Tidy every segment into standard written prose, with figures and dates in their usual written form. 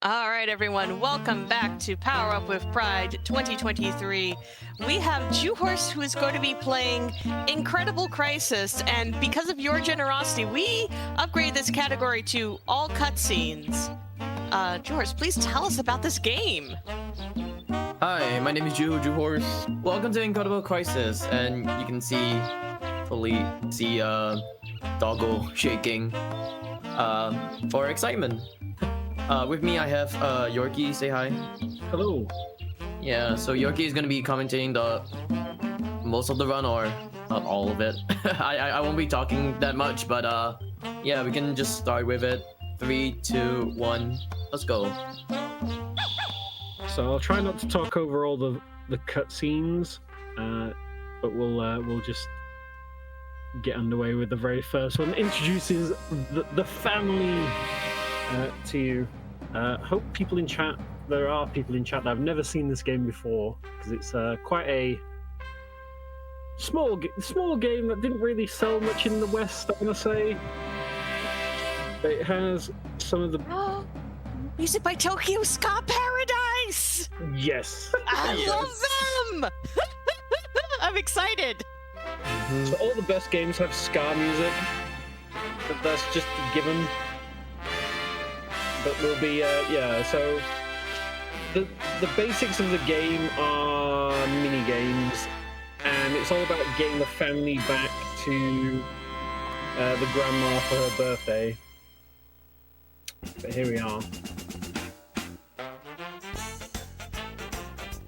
All right, everyone, welcome back to Power Up with Pride 2023. We have juh0rse, who is going to be playing Incredible Crisis, and because of your generosity, we upgrade this category to all cutscenes. juh0rse, please tell us about this game. Hi, my name is juh0rse. Welcome to Incredible Crisis, and you can totally see Doggo shaking for excitement. With me, I have Yorkie. Say hi. Hello. Yeah, so Yorkie is gonna be commentating the most of the run, or not all of it. I won't be talking that much, but yeah, we can just start with it. 3, 2, 1, let's go. So I'll try not to talk over all the cutscenes, but we'll just get underway with the very first one. Introduces the family to you. Hope people in chat. There are people in chat that have never seen this game before, because it's quite a small game that didn't really sell much in the West, I want to say. But it has some of the Music by Tokyo Ska Paradise! yes. I love them! I'm excited. So all the best games have ska music. But that's just a given. But we'll be yeah. So the basics of the game are mini games, and it's all about getting the family back to the grandma for her birthday. But here we are.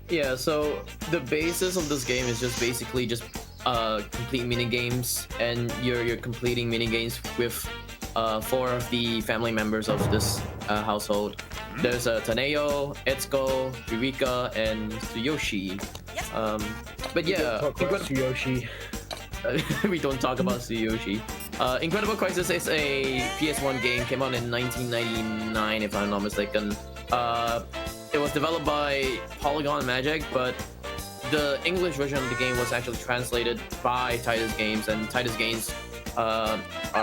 Yeah, so the basis of this game is just basically just complete mini games, and you're completing mini games with 4 of the family members of this household. There's Taneo, Etsuko, Yurika, and Tsuyoshi. But yeah, Tsuyoshi. we don't talk about Tsuyoshi. Incredible Crisis is a PS1 game, came out in 1999 if I'm not mistaken. It was developed by Polygon Magic, but the English version of the game was actually translated by Titus Games, and Titus Games are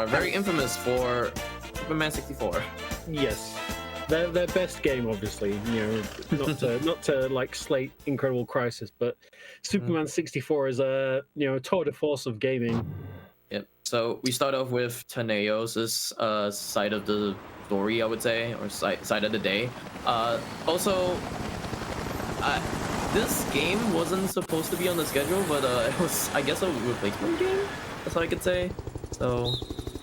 very infamous for Superman 64. Yes, their best game, obviously. You know, not to like slate Incredible Crisis, but Superman 64 is a tour de force of gaming. Yep. So we start off with Taneo's side of the story, I would say, or side of the day. Also, this game wasn't supposed to be on the schedule, but it was, I guess, a replacement game. That's all I could say. So,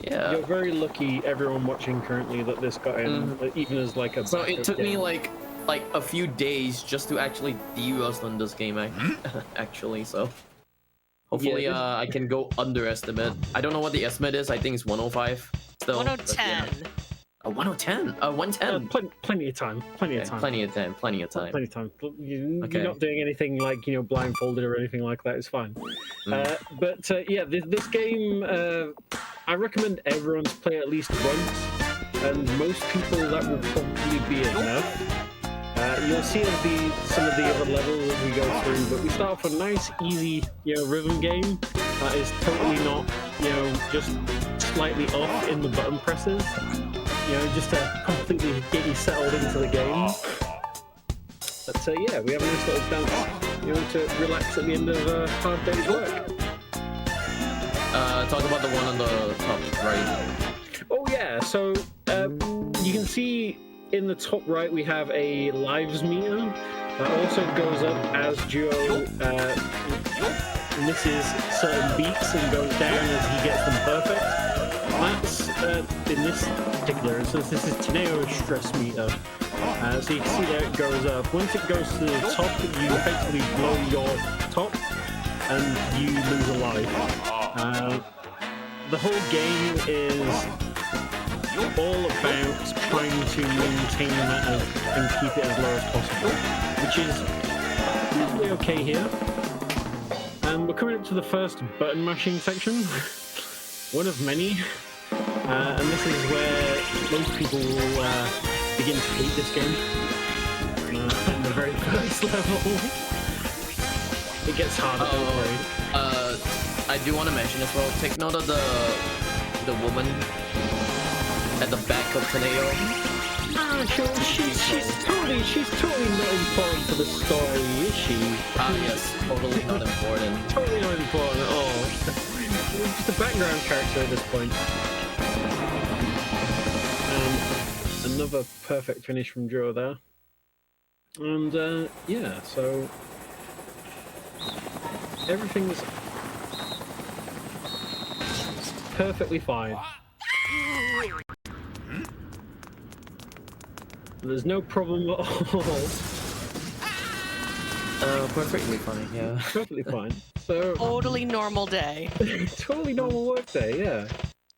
yeah. You're very lucky, everyone watching currently, that this got in, even as like a. So it took me like a few days just to actually de-rust on this game, actually. So hopefully, I can go under estimate. I don't know what the estimate is. I think it's 105. Still, 110. Yeah. 110. 110. Plenty of time. Plenty of time. Plenty of time. Plenty of time. Plenty of time. You're not doing anything like blindfolded or anything like that. It's fine. But yeah, this game, I recommend everyone to play at least once, and most people that will probably be enough. You'll see some of the other levels as we go through, but we start off with a nice, easy, rhythm game that is totally not, just slightly off in the button presses. Just to completely get you settled into the game. But yeah, we have a nice little dance, to relax at the end of a hard day's work. Talk about the one on the top right. Oh yeah, so you can see in the top right we have a lives meter that also goes up as Duo misses certain beats and goes down as he gets them perfect. That's, in this particular instance, this is Taneo's stress meter. So you can see there it goes up. Once it goes to the top, you effectively blow your top and you lose a life. The whole game is all about trying to maintain that and keep it as low as possible, which is usually okay here. And we're coming up to the first button mashing section. One of many, and this is where most people will begin to hate this game. On the very first level, it gets harder. Don't worry. I do want to mention as well. Take note of the woman at the back of Taneo. she's totally not important for the story, is she? Ah, yes, totally not important. Totally not important at all. Just a background character at this point. And another perfect finish from juh0rse there. And yeah, so everything's perfectly fine. There's no problem at all. Perfectly fine, yeah. Perfectly fine. So Totally normal day. totally normal workday, yeah.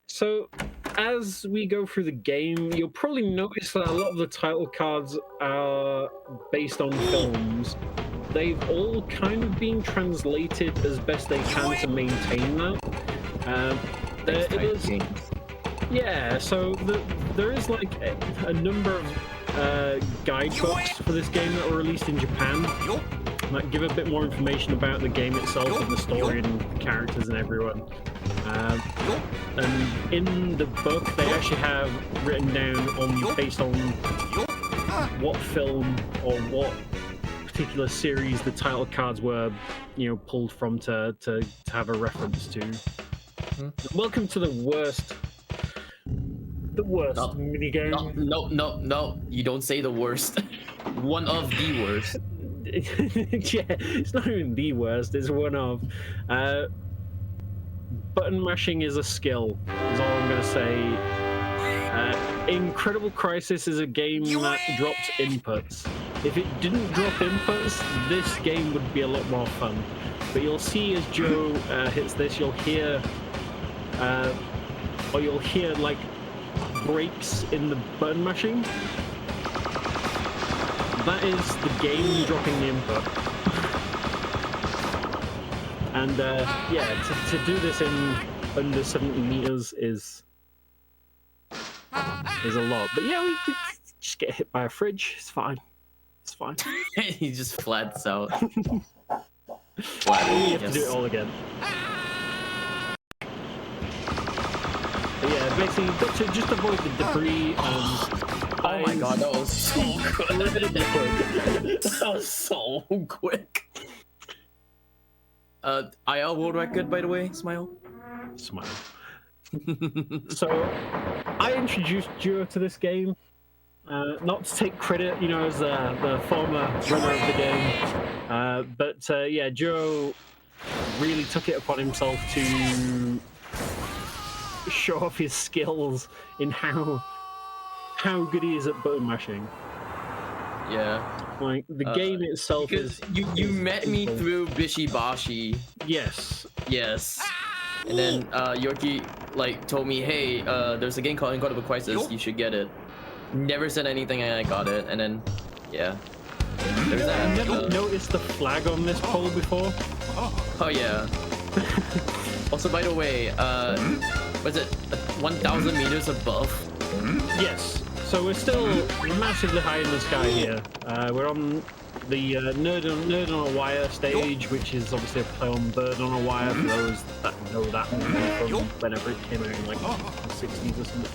So as we go through the game, you'll probably notice that a lot of the title cards are based on films. They've all kind of been translated as best they can to maintain that. It is, yeah, so there is like a number of guidebooks for this game that were released in Japan that give a bit more information about the game itself and the story and the characters and everyone. And in the book, they actually have written down based on what film or what particular series the title cards were, pulled from to have a reference to. Welcome to the worst minigame. No, you don't say the worst. One of the worst. Yeah, it's not even the worst, it's one of. Button mashing is a skill, is all I'm going to say. Incredible Crisis is a game that drops inputs. If it didn't drop inputs, this game would be a lot more fun. But you'll see as juh0rse hits this, you'll hear like breaks in the button mashing. That is the game dropping the input. And yeah, to do this in under 70 meters is a lot. But yeah, we just get hit by a fridge. It's fine. It's fine. He just flats out. We have to do it all again. But yeah, basically, you've got to just avoid the debris. Oh my god, that was so good. That was so quick. IL world record, by the way, Smile. Smile. So, I introduced juh0rse to this game. Not to take credit, as the former runner of the game. But yeah, juh0rse really took it upon himself to show off his skills in how good he is at button mashing. Yeah. Like, the game itself is... You met me through Bishibashi. Yes. Yes. And then Yorkie told me, hey, there's a game called Incredible Crisis, you should get it. Never said anything and I got it, and then yeah. There's that. I never noticed the flag on this pole before. Oh yeah. Also, by the way, was it 1,000 meters above? Yes. So we're still massively high in the sky here. We're on the Nerd on a Wire stage, which is obviously a play on Bird on a Wire for those that know that movie from whenever it came out in like the 60s or something like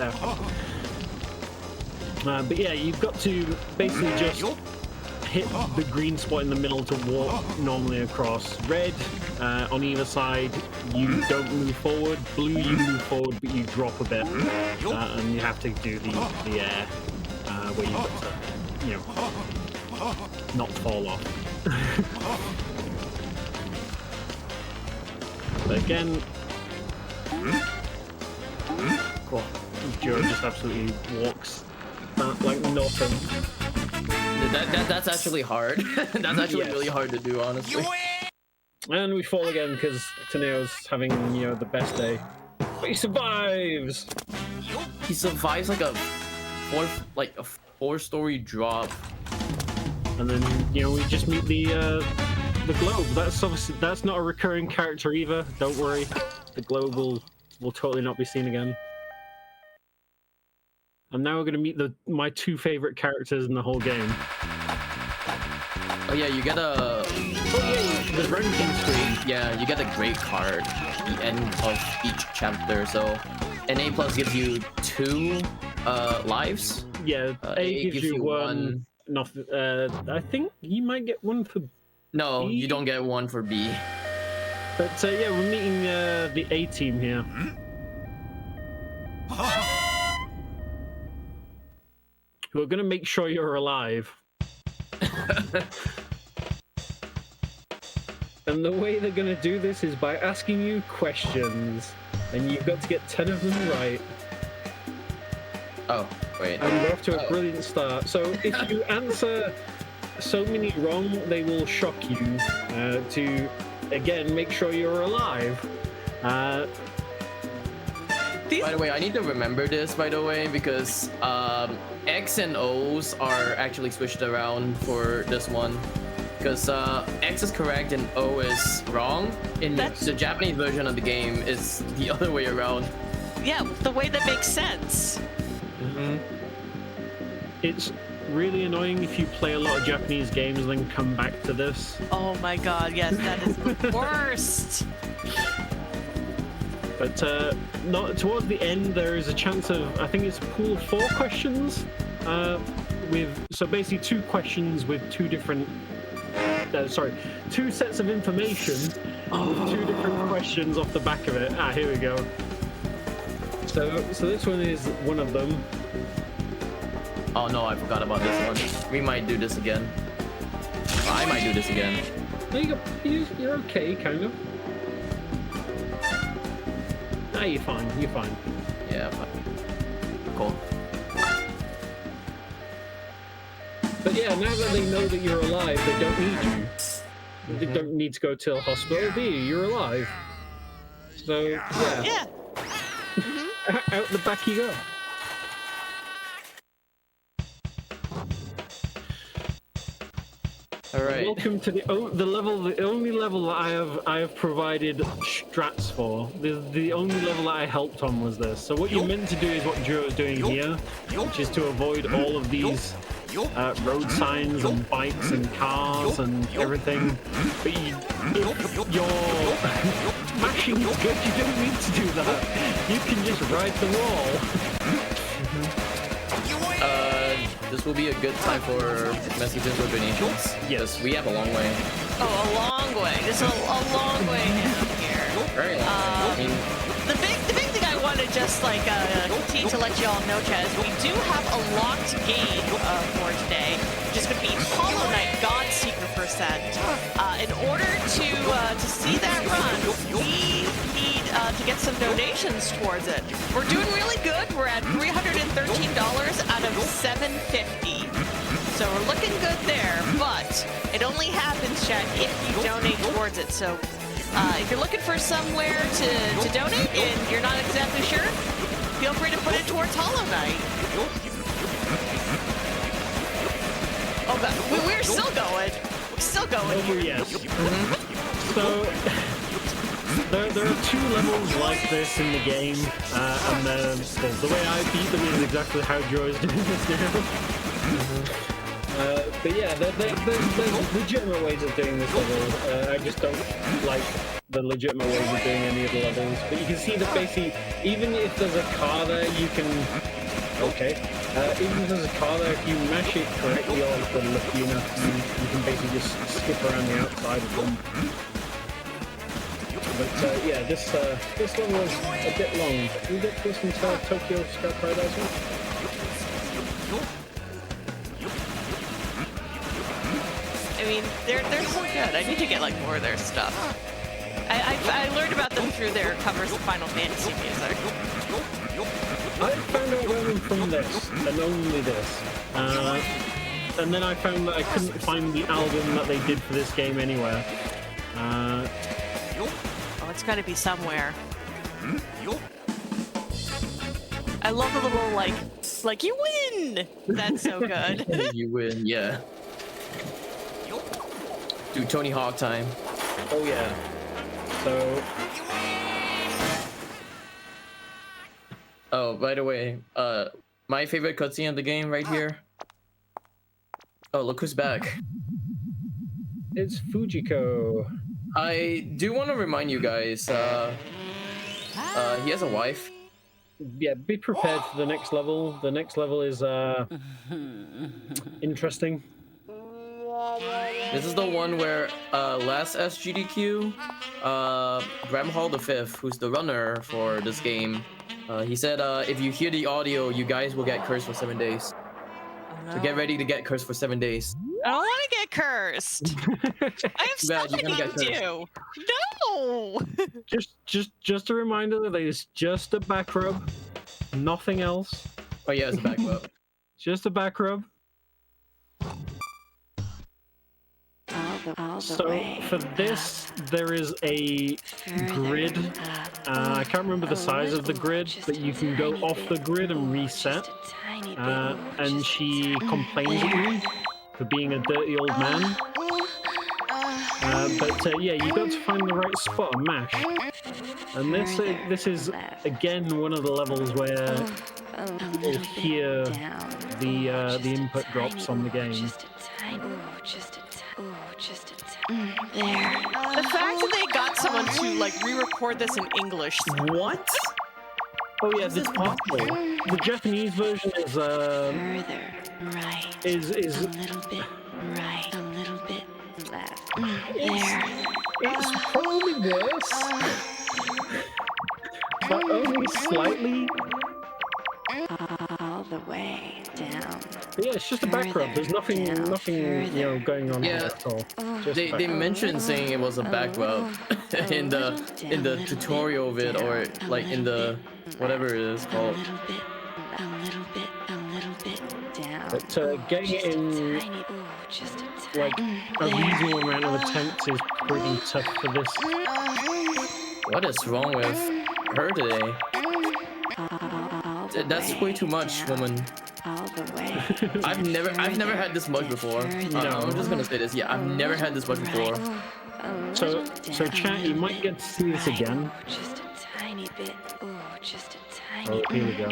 that. But yeah, you've got to basically just hit the green spot in the middle to walk normally across. Red, on either side, you don't move forward. Blue, you move forward, but you drop a bit. And you have to do the air, where you've got to, not fall off. But again, Cool. juh0rse just absolutely walks like nothing. That's actually hard. That's actually really hard to do, honestly. And we fall again because Taneo's having, the best day. But he survives! He survives like a four-story drop. And then, we just meet the globe. That's not a recurring character either. Don't worry. The globe will totally not be seen again. And now we're going to meet my two favorite characters in the whole game. Oh yeah, you get a... the ranking screen. Yeah, you get a great card at the end of each chapter. So, an A+ gives you 2 lives, Yeah, A gives you one. one. Nothing. I think you might get one for. No, B? you don't get one for B. But yeah, we're meeting the A team here. Who are gonna make sure you're alive. And the way they're gonna do this is by asking you questions, and you've got to get 10 of them right. Oh, wait. And we're off to a brilliant start. So if you answer so many wrong, they will shock you to, again, make sure you're alive. By the way, I need to remember this, by the way, because X and O's are actually switched around for this one. Because X is correct and O is wrong. In the Japanese version of the game is the other way around. Yeah, the way that makes sense. Mm-hmm. It's really annoying if you play a lot of Japanese games and then come back to this. Oh my god, yes, that is the worst. But not towards the end, there is a chance of, I think it's a pool of 4 questions. So basically 2 questions with 2 different, 2 sets of information with 2 different questions off the back of it. Here we go. So this one is one of them. Oh no, I forgot about this one. We might do this again. I might do this again. There you go. You're okay, kind of. You're fine. You're fine. Yeah, fine. Cool. But yeah, now that they know that you're alive, they don't need you. They don't need to go to the hospital, do you? You're alive. So, yeah. Yeah. Out the back you go. All right. Welcome to the only level that I have provided strats for. The only level that I helped on was this. So what you're meant to do is what juh0rse is doing here, which is to avoid all of these road signs and bikes and cars and everything. But if you're mashing is good, you don't need to do that. You can just ride the wall. This will be a good time for messages or donations. Yes, we have a long way. Oh, a long way. There's a long way down here. Very long. I mean, The big thing I want to just continue to let you all know, Chad, is we do have a locked game for today, which is going to be Hollow Knight Godseeker percent. In order to see that run, we need to get some donations towards it. We're doing really good. We're at $313 out of $750. So we're looking good there, but it only happens, Chad, if you donate towards it. So if you're looking for somewhere to donate and you're not exactly sure, feel free to put it towards Hollow Knight. Oh, God, we're still going. We're still going. Oh, yes. So, there are 2 levels like this in the game, and the way I beat them is exactly how juh0rse is doing this now. But yeah, there's legitimate ways of doing this level. I just don't like the legitimate ways of doing any of the levels. But you can see that basically, even if there's a car there, you can... Okay. Even if there's a car there, if you mash it correctly or if they're lucky enough, you can basically just skip around the outside of them. But yeah, this level was a bit long. Can we get this into Tokyo Sky Paradise one? I mean, they're so good. I need to get more of their stuff. I learned about them through their covers of Final Fantasy music. I found out about them from this, and only this. And then I found that I couldn't find the album that they did for this game anywhere. Oh, it's gotta be somewhere. I love the little, you win! That's so good. You win, yeah. Do Tony Hawk time. Oh yeah. So... Oh, by the way, my favorite cutscene of the game right here. Oh, look who's back. It's Fujiko. I do want to remind you guys, he has a wife. yeah, be prepared for the next level. The next level is interesting. This is the one where last SGDQ, Bramhall V, who's the runner for this game, he said if you hear the audio, you guys will get cursed for 7 days. So get ready to get cursed for 7 days. I don't want to get cursed. I have stuff I need to do. No. Just a reminder that it's just a back rub, nothing else. Oh yeah, it's a back rub. Just a back rub. So for this, there is a grid. I can't remember the size of the grid, but you can go off the grid and reset. And she complains at you for being a dirty old man. But yeah, you got to find the right spot and mash. And this is again one of the levels where you'll hear the input drops on the game. The fact that they got someone to like re-record this in English. What? Oh yes, it's possible. The Japanese version is Further right. is A little bit right. A little bit left. There. it's probably worse, but only slightly. All the way down. But yeah, it's just a back rub. There's nothing going on Yeah. at all. Just They back rub. mentioned saying it was a back rub in the tutorial of it, or like in the whatever it is called. A little bit down. But getting it in Tiny. Ooh, just a like tiny. a reasonable amount of attempts is pretty tough for this. What is wrong with her today? That's way too much, woman. All the way. I've never had this much before. I'm just gonna say this. Yeah, I've never had this much before. So chat, you might get to see this again. Just a tiny bit. Ooh, just a tiny. Oh, here we go.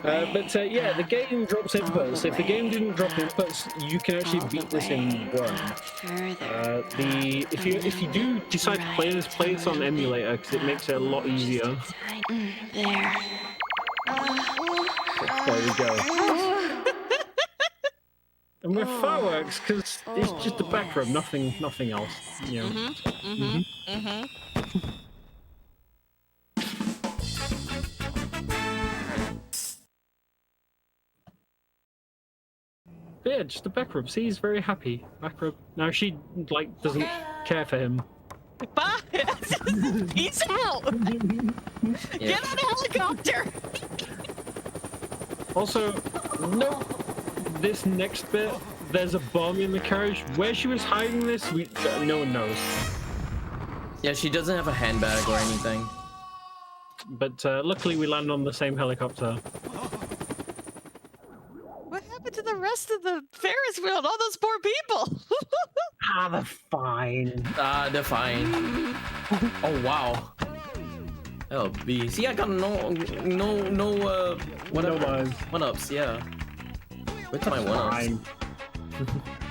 There. But yeah, the game drops inputs. If the game didn't drop inputs, you can actually beat this in one. Further. If you do decide to play this on emulator because it makes it a lot easier. There. There we go. And with fireworks, because it's just a back rub, nothing else. You know. But yeah, just a back rub. See, he's very happy. Back rub. Now she doesn't care for him. Bye. Peace out. Get on a helicopter. Also, note this next bit. There's a bomb in the carriage. Where she was hiding this, no one knows. Yeah, she doesn't have a handbag or anything. But luckily, we land on the same helicopter. What happened to the rest of the Ferris wheel and all those poor people? They're fine. They're fine. Oh wow. LB. See, I got whatever. No lies. 1-ups, yeah. Where's my 1-ups? Fine.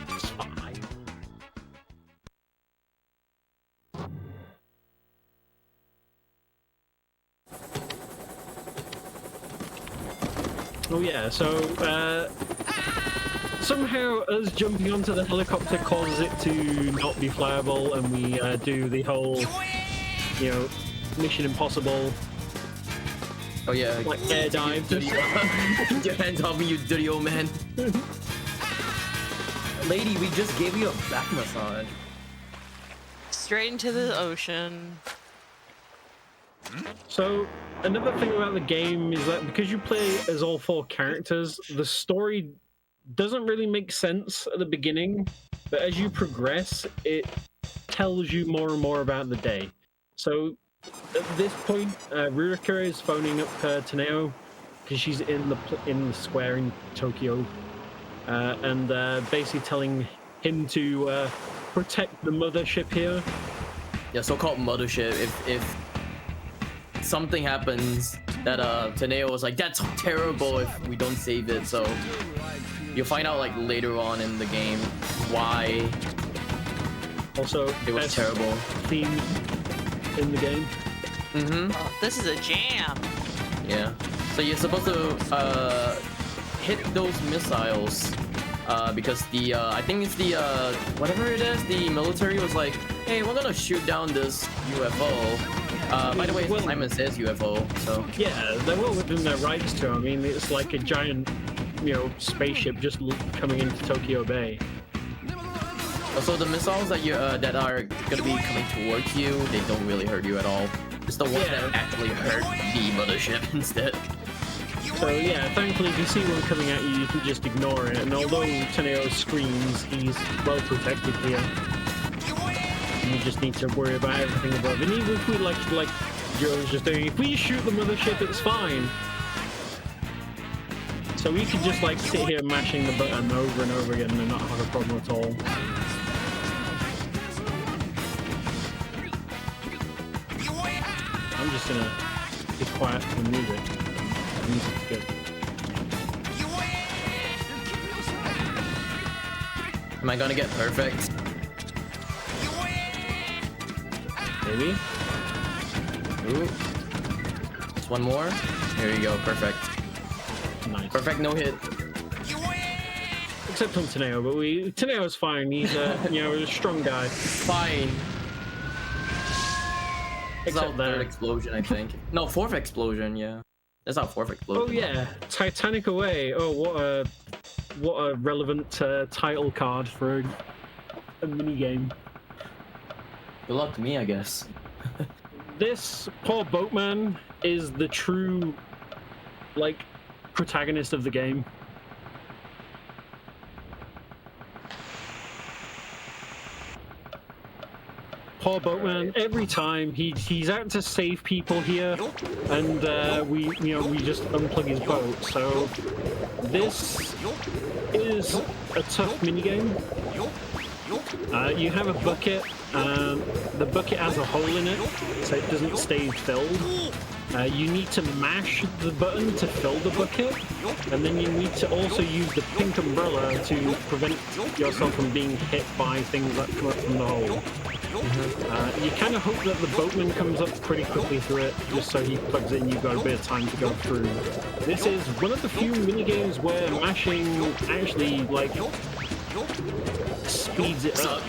It's fine. Oh yeah, so somehow us jumping onto the helicopter causes it to not be flyable, and we do the whole, Mission Impossible. Oh yeah. Like air dive. Keep your hands off me, you dirty old man. Lady, we just gave you a back massage. Straight into the ocean. So, another thing about the game is that because you play as all 4 characters, the story doesn't really make sense at the beginning, but as you progress, it tells you more and more about the day. So, at this point, Ririka is phoning up Taneo because she's in the square in Tokyo, and basically telling him to protect the mothership here. Yeah, so-called mothership. If something happens that Taneo was like, that's terrible if we don't save it. So you'll find out like later on in the game why Also, It was best terrible. theme in the game. Oh, this is a jam. Yeah. So you're supposed to hit those missiles because the I think it's the whatever it is, the military was like, hey, we're gonna shoot down this UFO. By the way, Simon says UFO, so Yeah, they're well within their rights to. I mean, it's like a giant, spaceship just coming into Tokyo Bay. also the missiles that you that are gonna be coming towards you, they don't really hurt you at all. It's the ones that actually hurt the mothership instead. So yeah, thankfully if you see one coming at you, you can just ignore it. And although Teneo screams, he's well protected here. You just need to worry about everything above. And even if we like Joe was just doing, if we shoot the mothership, it's fine. So we can just like sit here mashing the button over and over again and not have a problem at all. I'm just gonna be quiet for the music. The music's good. Am I gonna get perfect? Maybe? Ooh. Just one more. Here you go, perfect. Nice. Perfect no hit. Except on Teneo, but Teneo's fine. He's a strong guy. Fine. It's our Except third there. explosion, I think. No, fourth explosion, yeah. That's our fourth explosion. Oh yeah, Titanic Away. Oh, what a relevant title card for a mini game. Good luck to me, I guess. This poor boatman is the true, protagonist of the game. Poor boatman. Every time he's out to save people here, and we just unplug his boat. So this is a tough minigame. You have a bucket. The bucket has a hole in it, so it doesn't stay filled. You need to mash the button to fill the bucket, and then you need to also use the pink umbrella to prevent yourself from being hit by things that come up from the hole. You kind of hope that the boatman comes up pretty quickly through it, just so he plugs it and you've got a bit of time to go through. This is one of the few minigames where mashing actually, speeds it up.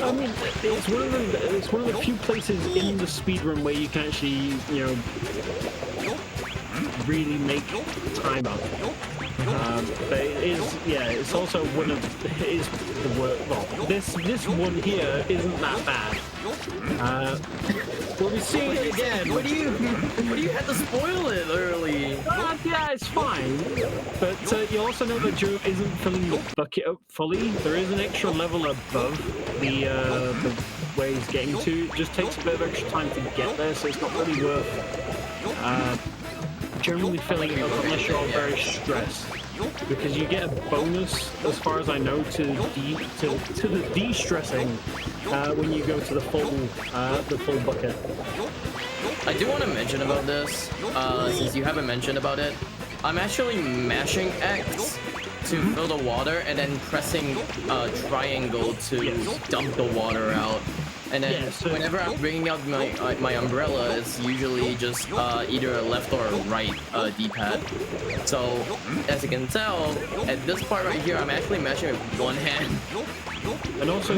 I mean, it's one of the few places in the speedrun where you can actually, really make time up. But it is, it's also one of the worst. Well, this one here isn't that bad. We'll be seeing it again. What do you have to spoil it early? Yeah, it's fine. But you also know that Joe isn't filling the bucket up fully. There is an extra level above the way he's getting to. It just takes a bit of extra time to get there, so it's not really worth generally filling it up unless you're very stressed. Because you get a bonus, as far as I know, to the de-stressing when you go to the full bucket. I do want to mention about this, since you haven't mentioned about it. I'm actually mashing X to fill the water and then pressing triangle to dump the water out. And then whenever I'm bringing out my umbrella, it's usually just either a left or a right D-pad. So as you can tell, at this part right here, I'm actually mashing with one hand. And also,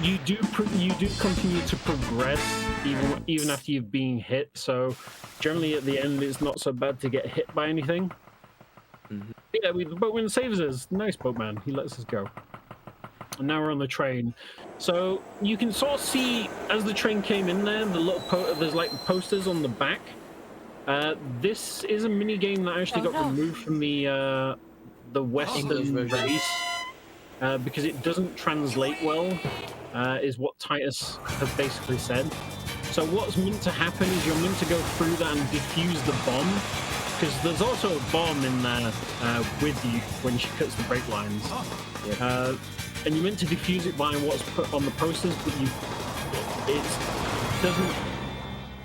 you do continue to progress even after you've been hit. So generally at the end, it's not so bad to get hit by anything. Yeah, the boatman saves us. Nice boatman. He lets us go. And now we're on the train. So you can sort of see as the train came in there, the little there's posters on the back. This is a mini game that actually got removed from the Western release because it doesn't translate well, is what Titus has basically said. So what's meant to happen is you're meant to go through that and defuse the bomb, because there's also a bomb in there with you when she cuts the brake lines. And you're meant to defuse it by what's put on the posters, but it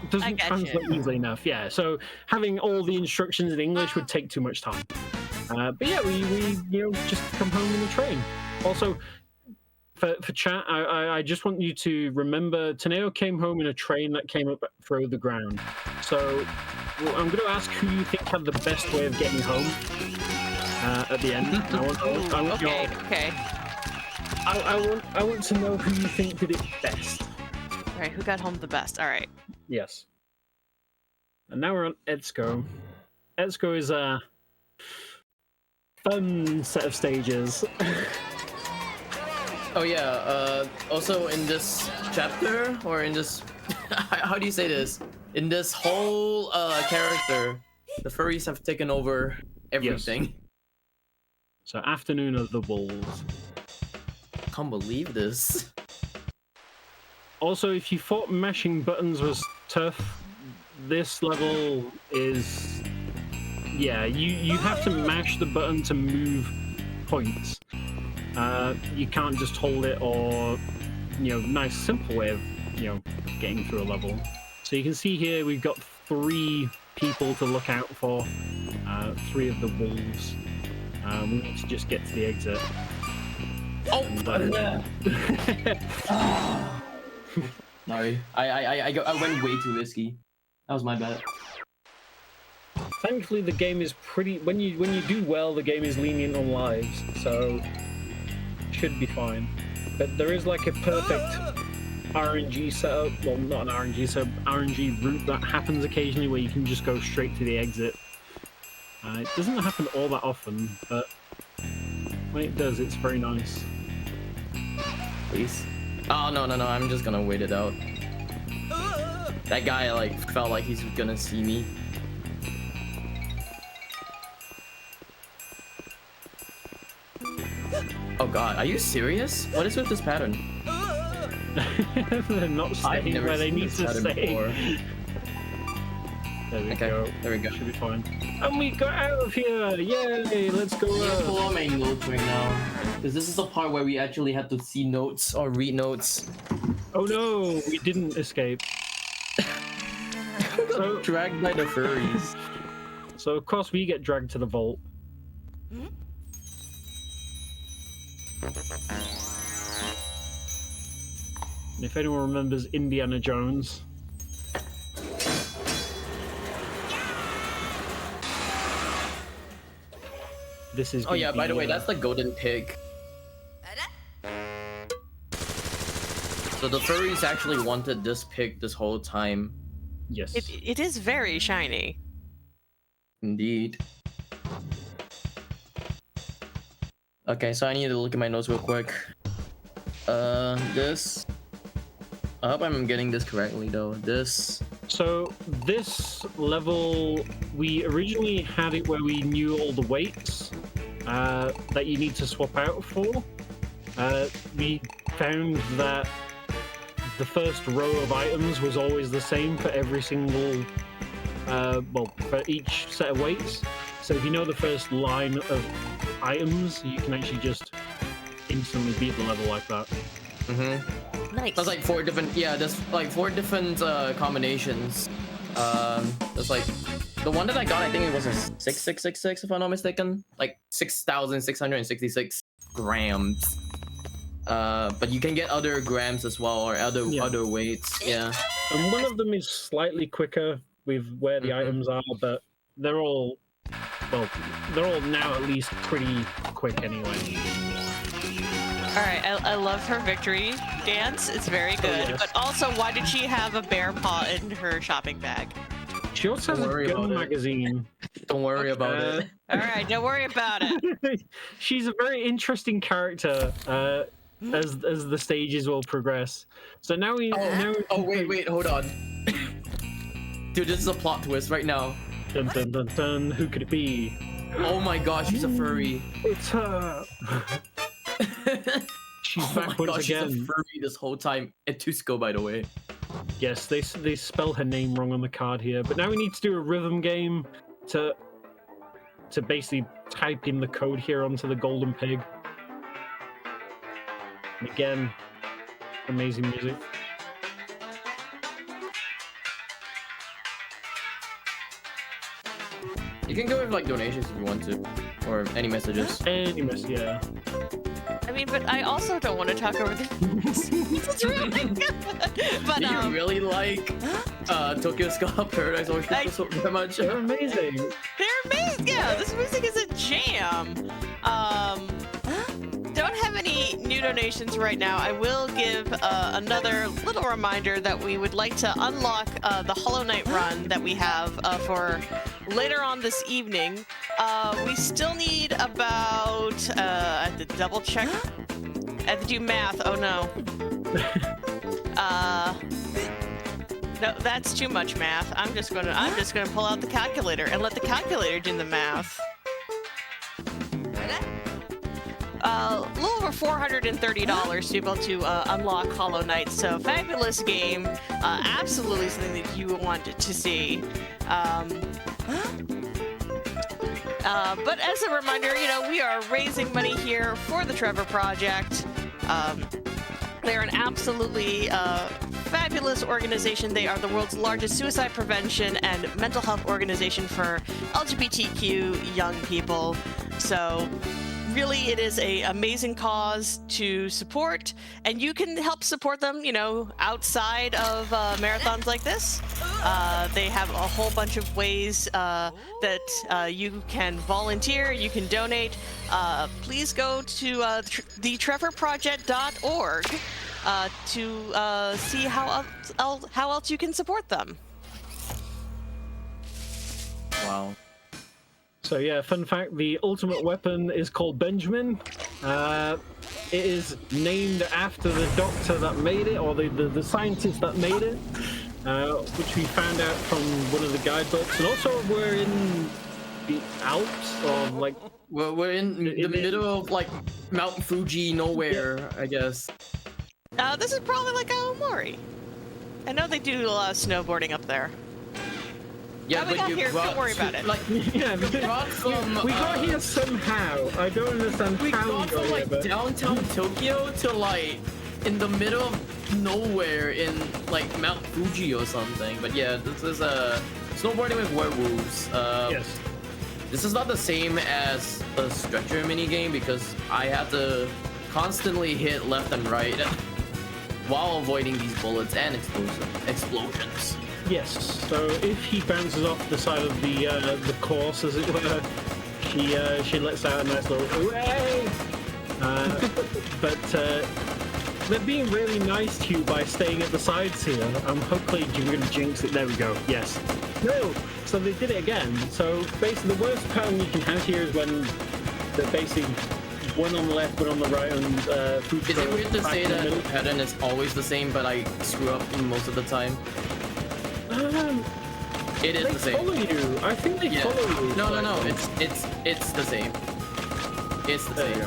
doesn't translate easily enough. Yeah, so having all the instructions in English would take too much time. But yeah, we just come home in the train. Also, For chat, I just want you to remember Taneo came home in a train that came up through the ground. So I'm going to ask who you think had the best way of getting home at the end. I want your, Okay. I want to know who you think did it best. All right, who got home the best? All right. Yes. And now we're on Etsuko. Etsuko is a fun set of stages. Oh yeah, also in this chapter, or in this... how do you say this? In this whole character, the furries have taken over everything. Yes. So, Afternoon of the Wolves. Can't believe this. Also, if you thought mashing buttons was tough, this level is... Yeah, you have to mash the button to move points. You can't just hold it, or, nice simple way of, getting through a level. So you can see here we've got 3 people to look out for, 3 of the wolves. We need to just get to the exit. Oh! Sorry, I went way too risky. That was my bad. Thankfully, the game is pretty... When you do well, the game is lenient on lives, so... should be fine. But there is like a perfect RNG setup, well, not an RNG setup, RNG route that happens occasionally where you can just go straight to the exit. It doesn't happen all that often, but when it does, it's very nice. Please. Oh, no, I'm just gonna wait it out. That guy, felt like he's gonna see me. Oh god, are you serious? What is with this pattern? They're not staying where they need to stay. There we go. There we go. Should be fine. And we got out of here! Yay! Let's go! I'm gonna pull out my notes right now, because this is the part where we actually had to see notes or read notes. Oh no, we didn't escape. So dragged by the furries. So of course we get dragged to the vault. And if anyone remembers Indiana Jones, this is... Oh yeah, by the way, that's the golden pig. So the furries actually wanted this pig this whole time. Yes. It is very shiny. Indeed. Okay, so I need to look at my notes real quick. This... I hope I'm getting this correctly though. This... So this level, we originally had it where we knew all the weights that you need to swap out for. We found that the first row of items was always the same for every single, for each set of weights. So if you know the first line of items, you can actually just instantly beat the level like that. Mm-hmm. Nice. That's like 4 different, there's like 4 different combinations. There's like, the one that I got, I think it was a 6666 if I'm not mistaken. Like 6,666 grams. But you can get other grams as well, or other weights, yeah. And one of them is slightly quicker with where the items are, but they're all now at least pretty quick anyway. All right, I love her victory dance. It's very good. yes. But also, why did she have a bear paw in her shopping bag? She also has a gun magazine. Don't worry about it. All right, don't worry about it. She's a very interesting character as the stages will progress. So now we... Wait, hold on. Dude, this is a plot twist right now. Dun dun dun dun, who could it be? Oh my gosh, she's a furry. It's her! She's back once again. She's a furry this whole time. Etusco, by the way. Yes, they spell her name wrong on the card here, but now we need to do a rhythm game to basically type in the code here onto the golden pig. And again, amazing music. You can go with like donations if you want to, or any messages. Any mess, yeah. I mean, but I also don't want to talk over the. It's really good. But Do you really like Tokyo Ska Paradise Orchestra so very much? They're amazing. They're amazing. Yeah, this music is a jam. Don't have any new donations right now. I will give another little reminder that we would like to unlock the Hollow Knight run that we have for later on this evening. We still need about, I have to double check. I have to do math. Oh no. No, that's too much math. I'm just gonna pull out the calculator and let the calculator do the math. A little over $430 to be able to unlock Hollow Knight. So fabulous game. Absolutely something that you want to see. But as a reminder, you know, we are raising money here for the Trevor Project. They're an absolutely fabulous organization. They are the world's largest suicide prevention and mental health organization for LGBTQ young people. So really, it is an amazing cause to support, and you can help support them, you know, outside of marathons like this. They have a whole bunch of ways that you can volunteer, you can donate. Please go to thetrevorproject.org to see how else you can support them. Wow. So yeah, fun fact, the ultimate weapon is called Benjamin. It is named after the doctor that made it, or the scientist that made it, which we found out from one of the guidebooks. And also we're in the Alps, or like... We're in the middle of like Mount Fuji nowhere, I guess. This is probably like Aomori. I know they do a lot of snowboarding up there. Yeah, How we got here, don't worry about it. Like, Yeah, we got from, we got here somehow. I don't understand we how we got got from like here, but... downtown Tokyo to like in the middle of nowhere in like Mount Fuji or something. But yeah, this is snowboarding with werewolves. Yes. This is not the same as a stretcher minigame because I have to constantly hit left and right while avoiding these bullets and explosions. Yes, so if he bounces off the side of the course, as it were, she lets out a nice little hooray! But they're being really nice to you by staying at the sides here. Hopefully you're going to jinx it. There we go, yes. No! So they did it again. So basically the worst pattern you can have here is when they're basically one on the left, one on the right, and Is it weird to say that the pattern is always the same, but I screw up most of the time? It is the same. They follow you. I think they follow you. No. It's the same. It's the same.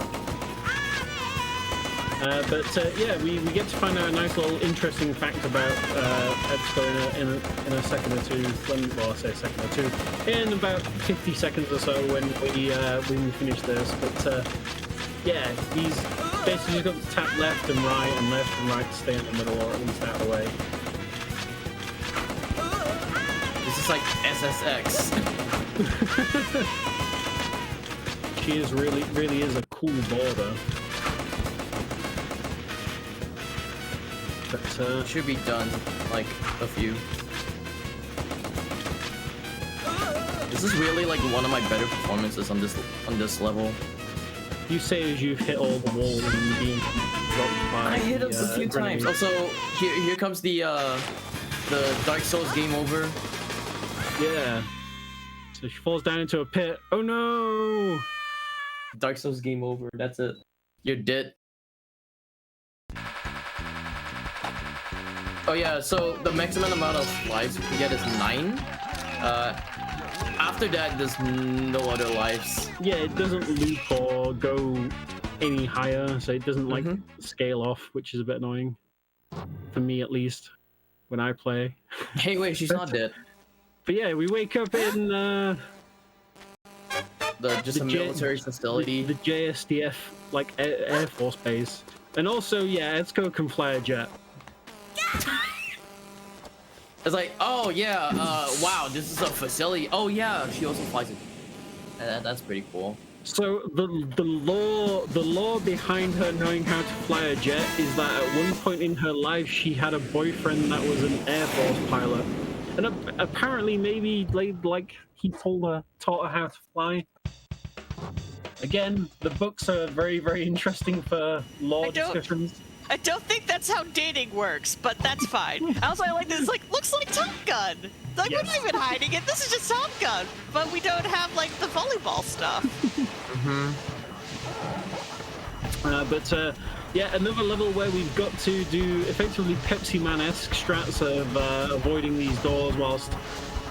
But yeah, we get to find out a nice little interesting fact about Etsuko in a second or two. Well, I say a second or two. In about 50 seconds or so when we finish this. But yeah, he's basically got to tap left and right to stay in the middle, or at least out of the way. This is like SSX. She is really is a cool border. But Should be done like a few. This is really like one of my better performances on this level. you say as you've hit all the walls and you're being dropped by... I hit it a few times. Also, here comes the Dark Souls game over. Yeah. So she falls down into a pit. Oh no! Dark Souls game over. That's it. You're dead. Oh yeah, so the maximum amount of lives you can get is 9. After that, there's no other lives. Yeah, it doesn't loop or go any higher, so it doesn't like scale off, which is a bit annoying. For me, at least, when I play. Hey, wait, she's not dead. But yeah, we wake up in the military facility. The JSDF, like Air Force base. And also, yeah, Etsuko can fly a jet. It's like, oh yeah, wow, this is a facility. Oh yeah, she also flies it. That's pretty cool. So the law behind her knowing how to fly a jet is that at one point in her life she had a boyfriend that was an Air Force pilot, and apparently maybe like he taught her how to fly. Again, the books are very, very interesting for law discussions. I don't think that's how dating works, but that's fine. Also, I like this. Like, looks like Top Gun. Like, Yes. we're not even hiding it. This is just Top Gun, but we don't have like the volleyball stuff. Yeah, another level where we've got to do effectively Pepsi Man-esque strats of avoiding these doors whilst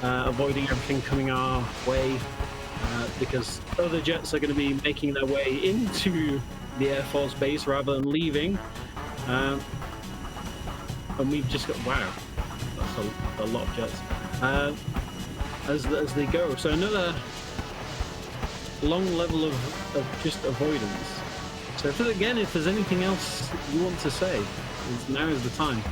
avoiding everything coming our way, because other jets are going to be making their way into the Air Force base rather than leaving. And we've just got, wow, that's a lot of jets as they go. So another long level of just avoidance. So if there's anything else you want to say, now is the time.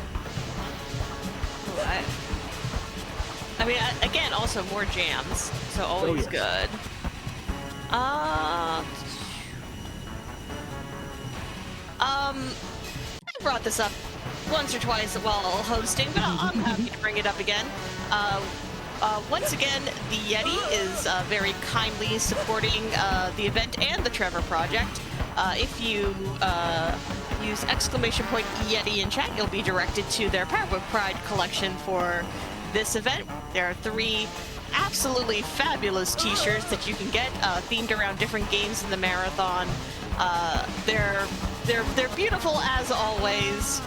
I mean, again, also more jams, so always yes. good. I brought this up once or twice while hosting, but I'm happy to bring it up again. Once again, the Yeti is very kindly supporting the event and the Trevor Project. If you use !Yeti in chat, you'll be directed to their Power Book Pride collection for this event. There are 3 absolutely fabulous t-shirts that you can get themed around different games in the marathon. They're beautiful as always.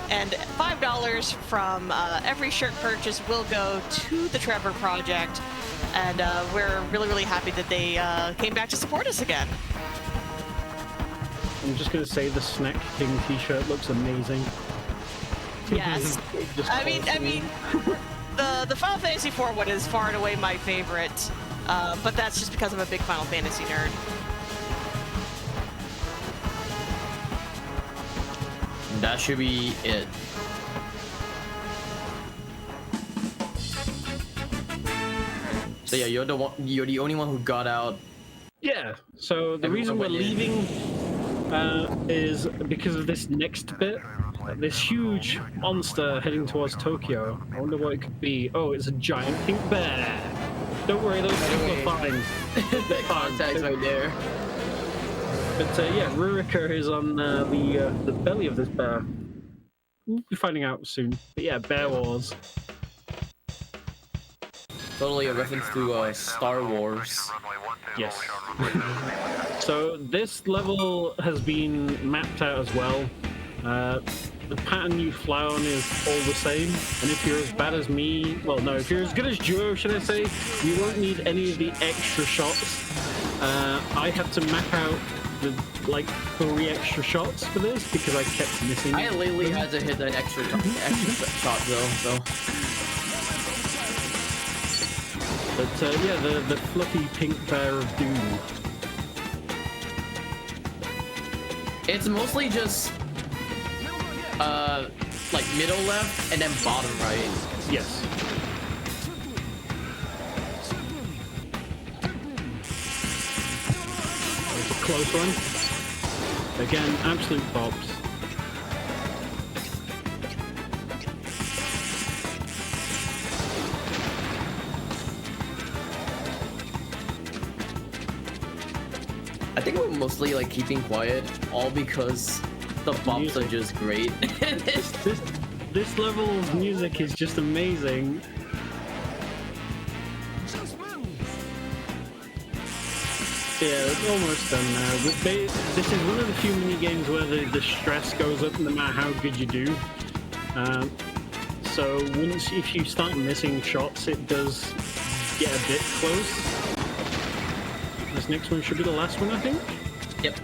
And $5 from every shirt purchase will go to the Trevor Project, and we're really, really happy that they came back to support us again. I'm just gonna say the Snack King t-shirt looks amazing. Yes. I mean, the Final Fantasy IV one is far and away my favorite, but that's just because I'm a big Final Fantasy nerd. That should be it. So yeah, you're the only one who got out. Yeah, so the reason we're leaving is because of this next bit. This huge monster heading towards Tokyo. I wonder what it could be. Oh, it's a giant pink bear. Don't worry, those people are fine. The contact's right there. But yeah, Rurika is on the belly of this bear. We'll be finding out soon. But yeah, Bear Wars. Totally a reference to Star Wars. Yes. So this level has been mapped out as well. The pattern you fly on is all the same, and if you're as bad as me, well no, if you're as good as juh0rse, should I say, you won't need any of the extra shots. I had to map out the 3 extra shots for this because I kept missing. I lately had to hit that extra shot though, so. But yeah, the fluffy pink bear of doom. It's mostly just middle left and then bottom right. Yes. It's a close one. Again, absolute bops. I think we're mostly keeping quiet, all because the bumps are just great. This level's music is just amazing. Yeah, it's almost done now. But this is one of the few mini games where the stress goes up no matter how good you do. So if you start missing shots, it does get a bit close. This next one should be the last one, I think. Yep.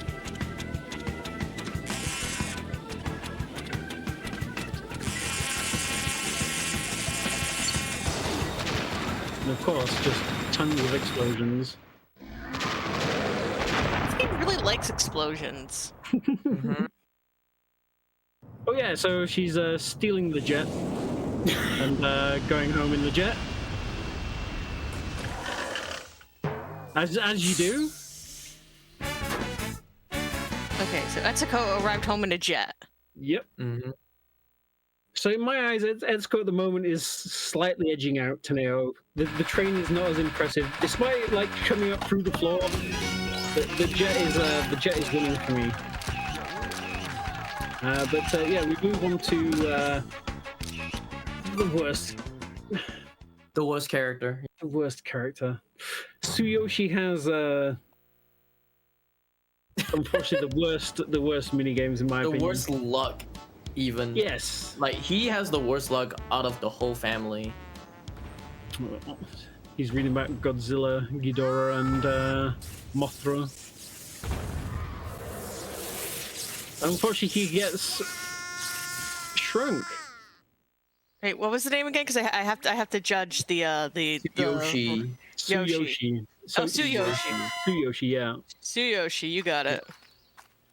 And of course, just tons of explosions. This game really likes explosions. Oh yeah, so she's stealing the jet and going home in the jet. As you do. Okay, so Etsuko arrived home in a jet. Yep. Mm-hmm. So in my eyes, Etsuko at the moment is slightly edging out Taneo. The train is not as impressive, despite like coming up through the floor. The jet is winning for me. But yeah, we move on to the worst. The worst character. The worst character. Tsuyoshi has unfortunately the worst mini games in my opinion. The worst luck, even. Yes. Like he has the worst luck out of the whole family. He's reading about Godzilla, Ghidorah, and Mothra. Unfortunately, he gets shrunk. Wait, what was the name again? Because I have to judge the Yoshi. Tsuyoshi. Oh, Tsuyoshi. Tsuyoshi, yeah. Tsuyoshi, you got it.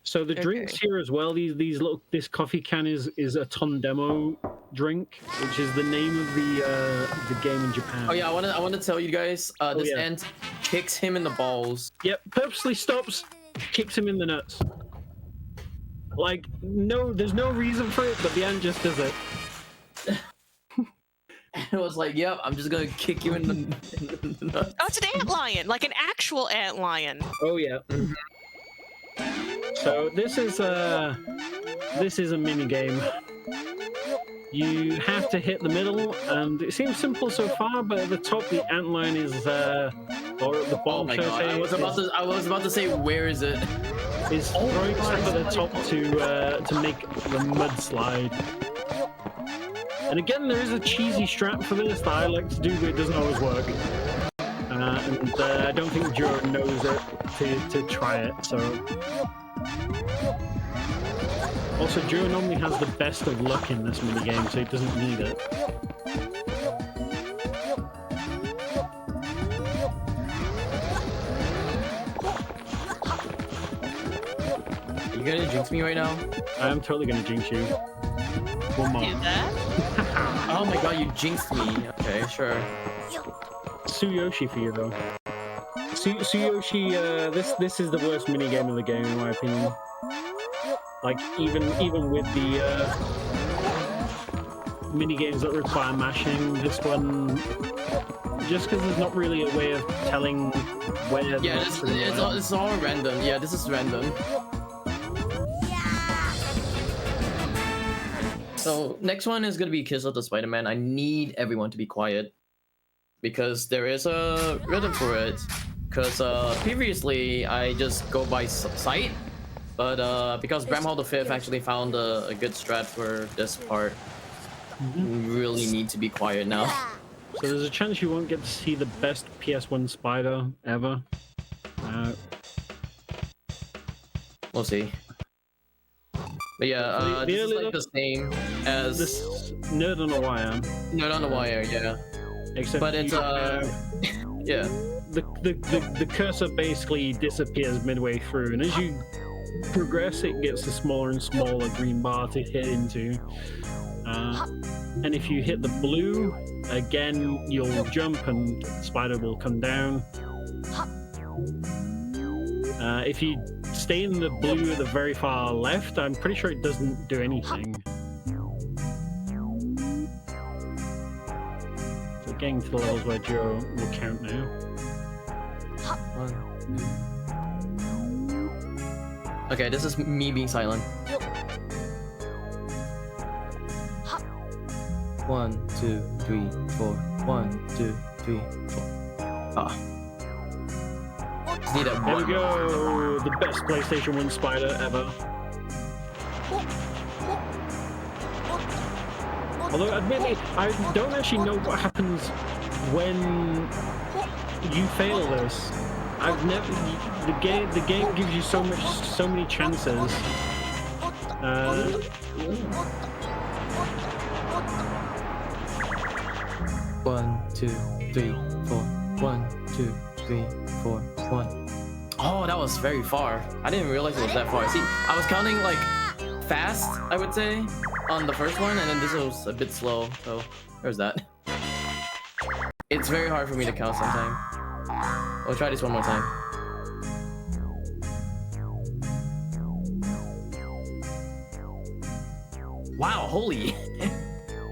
So the drinks here as well. This coffee can is a Tondemo drink, which is the name of the game in Japan. Oh yeah, I want to tell you guys. This ant kicks him in the balls. Yep, purposely stops, kicks him in the nuts. Like no, there's no reason for it, but the ant just does it. It was like, yep, I'm just gonna kick you in the nuts. Oh, it's an ant lion, like an actual ant lion. Oh yeah. So this is a mini game. You have to hit the middle, and it seems simple so far, but at the top the ant lion is or at the bottom. Oh my god! I was about to say, where is it? Is throwing stuff at the top to make the mudslide. And again, there is a cheesy strat for this that I like to do, but it doesn't always work. And I don't think Joe knows it to try it, so... Also, Joe normally has the best of luck in this minigame, so he doesn't need it. Are you gonna jinx me right now? I am totally gonna jinx you. One more. Do that? Oh my god, you jinxed me. Okay, sure. Tsuyoshi for you though. Tsuyoshi, this is the worst minigame of the game in my opinion. Like even with the minigames that require mashing, this one just because there's not really a way of telling where. Yeah, it's all random. Yeah, this is random. So next one is gonna be Kiss of the Spider-Man. I need everyone to be quiet because there is a rhythm for it. Because previously I just go by sight, but because Bramhall V actually found a good strat for this part, we really need to be quiet now. So there's a chance you won't get to see the best PS1 spider ever. We'll see. But yeah, this is like the same as this Nerd on a Wire. Nerd on the Wire, yeah. Except but it's yeah. The cursor basically disappears midway through, and as you progress, it gets a smaller and smaller green bar to hit into. And if you hit the blue, again you'll jump and spider will come down. If you stay in the blue at the very far left, I'm pretty sure it doesn't do anything. So getting to the levels where Joe will count now. 1, 2. Okay, this is me being silent. 1, 2, 3, 4. 1, 2, 3, 4. Ah. Need that There we one. go! The best PlayStation 1 spider ever. Although, admittedly, I don't actually know what happens when you fail this. I've never. The game gives you so many chances. 1, 2, 3, 4. 1, 2, 3, 4. 1. Oh, that was very far. I didn't realize it was that far. See, I was counting like fast, I would say, on the first one, and then this was a bit slow. So there's that. It's very hard for me to count sometimes. We'll try this one more time. Wow, holy.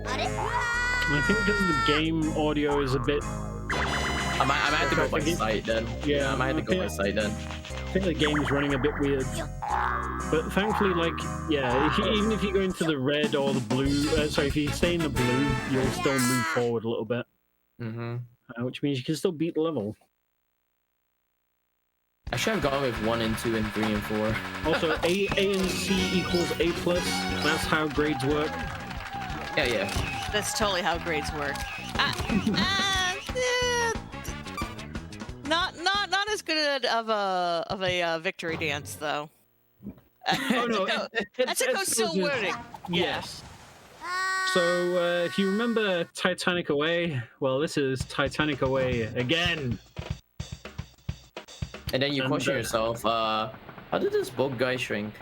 I think because the game audio is a bit. I might have to go by sight then. Yeah, I might have to go by sight then. I think the game is running a bit weird. But thankfully, like, yeah, even if you go into the red or the blue, sorry, if you stay in the blue, you'll still move forward a little bit. Mm-hmm. Which means you can still beat the level. I should have gone with 1 and 2 and 3 and 4. Also, A and C equals A+. That's how grades work. Yeah. That's totally how grades work. Not as good of a victory dance though. Oh no, Etsuko's still wording. Yes. So if you remember Titanic Away, well, this is Titanic Away again. And then you question yourself, how did this boat guy shrink?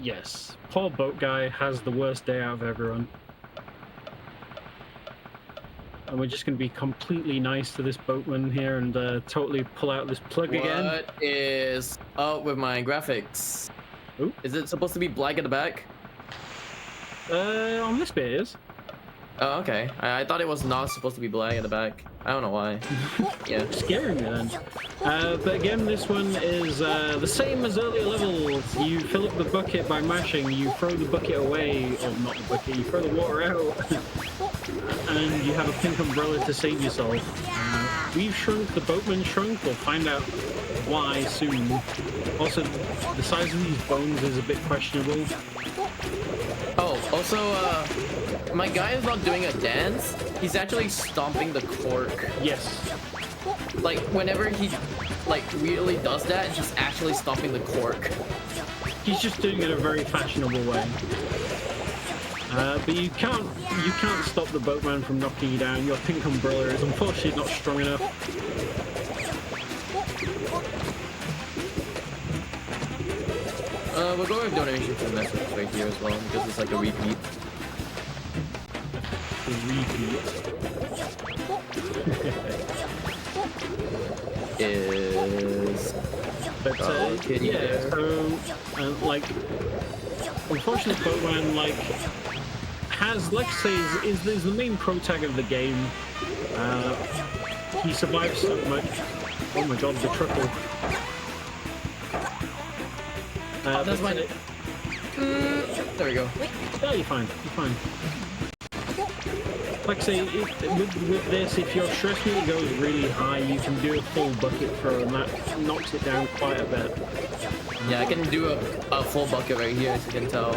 Yes, poor boat guy has the worst day out of everyone. And we're just going to be completely nice to this boatman here and totally pull out this plug again. What is up with my graphics? Ooh. Is it supposed to be black at the back? On this bit it is. Oh, okay. I thought it was not supposed to be black at the back. I don't know why. Yeah. Scaring me then. But again, this one is the same as earlier levels. You fill up the bucket by mashing, you throw the bucket away, or not the bucket, you throw the water out, and you have a pink umbrella to save yourself. We've shrunk, the boatman shrunk, we'll find out why soon. Also, the size of these bones is a bit questionable. Oh, also, my guy is not doing a dance. He's actually stomping the cork. Yes. Like, whenever he, like, really does that, he's actually stomping the cork. He's just doing it a very fashionable way. But you can't stop the boatman from knocking you down. Your pink umbrella is unfortunately not strong enough. We'll go with donation for the message right here as well, because it's like a repeat. Is... But, yeah, so, like, unfortunately, boatman, like, has, let's say, is the main pro tag of the game. He survives so much. Oh my god, the triple. That's mine. There we go. Yeah, you're fine. You're fine. Like I say, with this, if your stress meter goes really high, you can do a full bucket throw, and that knocks it down quite a bit. Yeah, I can do a full bucket right here, as you can tell.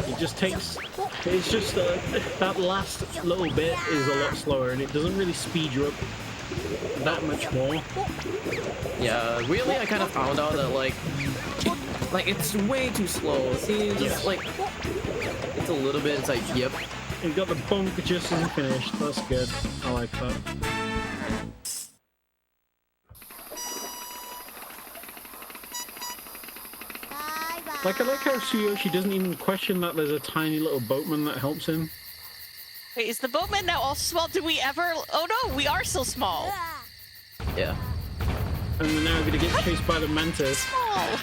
It just takes... It's just that last little bit is a lot slower, and it doesn't really speed you up that much more. Yeah, really, I kind of found out that, like it's way too slow. See, just like, it's a little bit, it's like, yep. You got the bump just as you finished. That's good. I like that. Like, I like how Tsuyoshi doesn't even question that there's a tiny little boatman that helps him. Wait, is the boatman now also small? Did we ever... Oh no, we are still small. Yeah. And we're now gonna get chased by the mantis. Small.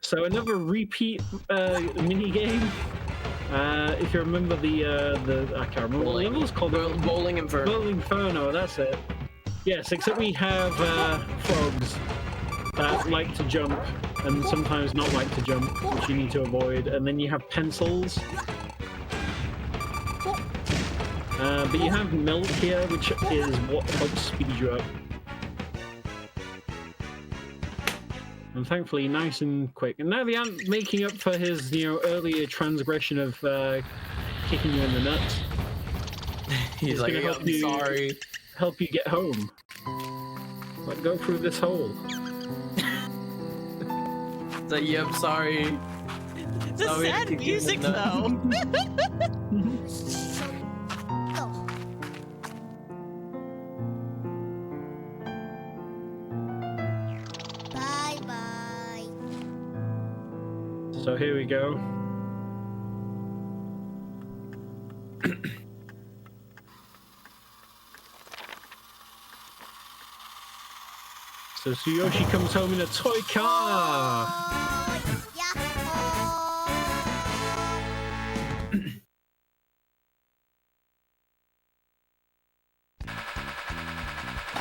So another repeat mini game. If you remember the I can't remember what the level is called. Bowling Inferno. Bowling Inferno, that's it. Yes, except we have frogs that like to jump and sometimes not like to jump, which you need to avoid. And then you have pencils. But you have milk here, which is what helps speed you up. And thankfully, nice and quick. And now the ant making up for his, earlier transgression of kicking you in the nuts. He's like, gonna I'm sorry. Help you get home. Like, go through this hole. It's like, yep, sorry. The Sorry to sad kick you in the music, nuts. though. So here we go. So Tsuyoshi comes home in a toy car.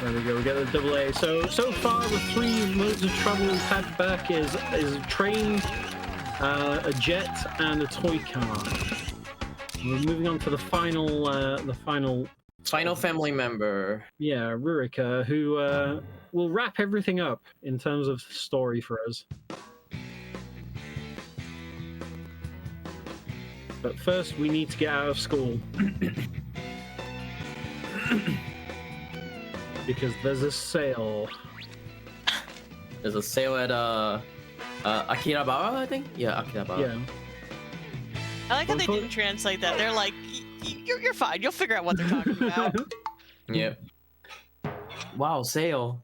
There we go, we get the double A. So far the 3 modes of travel we've had back is a train, a jet, and a toy car. We're moving on to the final family member. Yeah, juh0rse, who will wrap everything up in terms of story for us. But first, we need to get out of school. Because there's a sale. There's a sale at Akihabara, I think. Yeah, Akihabara. Yeah. I like how they didn't translate that. They're like, you're fine. You'll figure out what they're talking about. Yep. Wow, sale.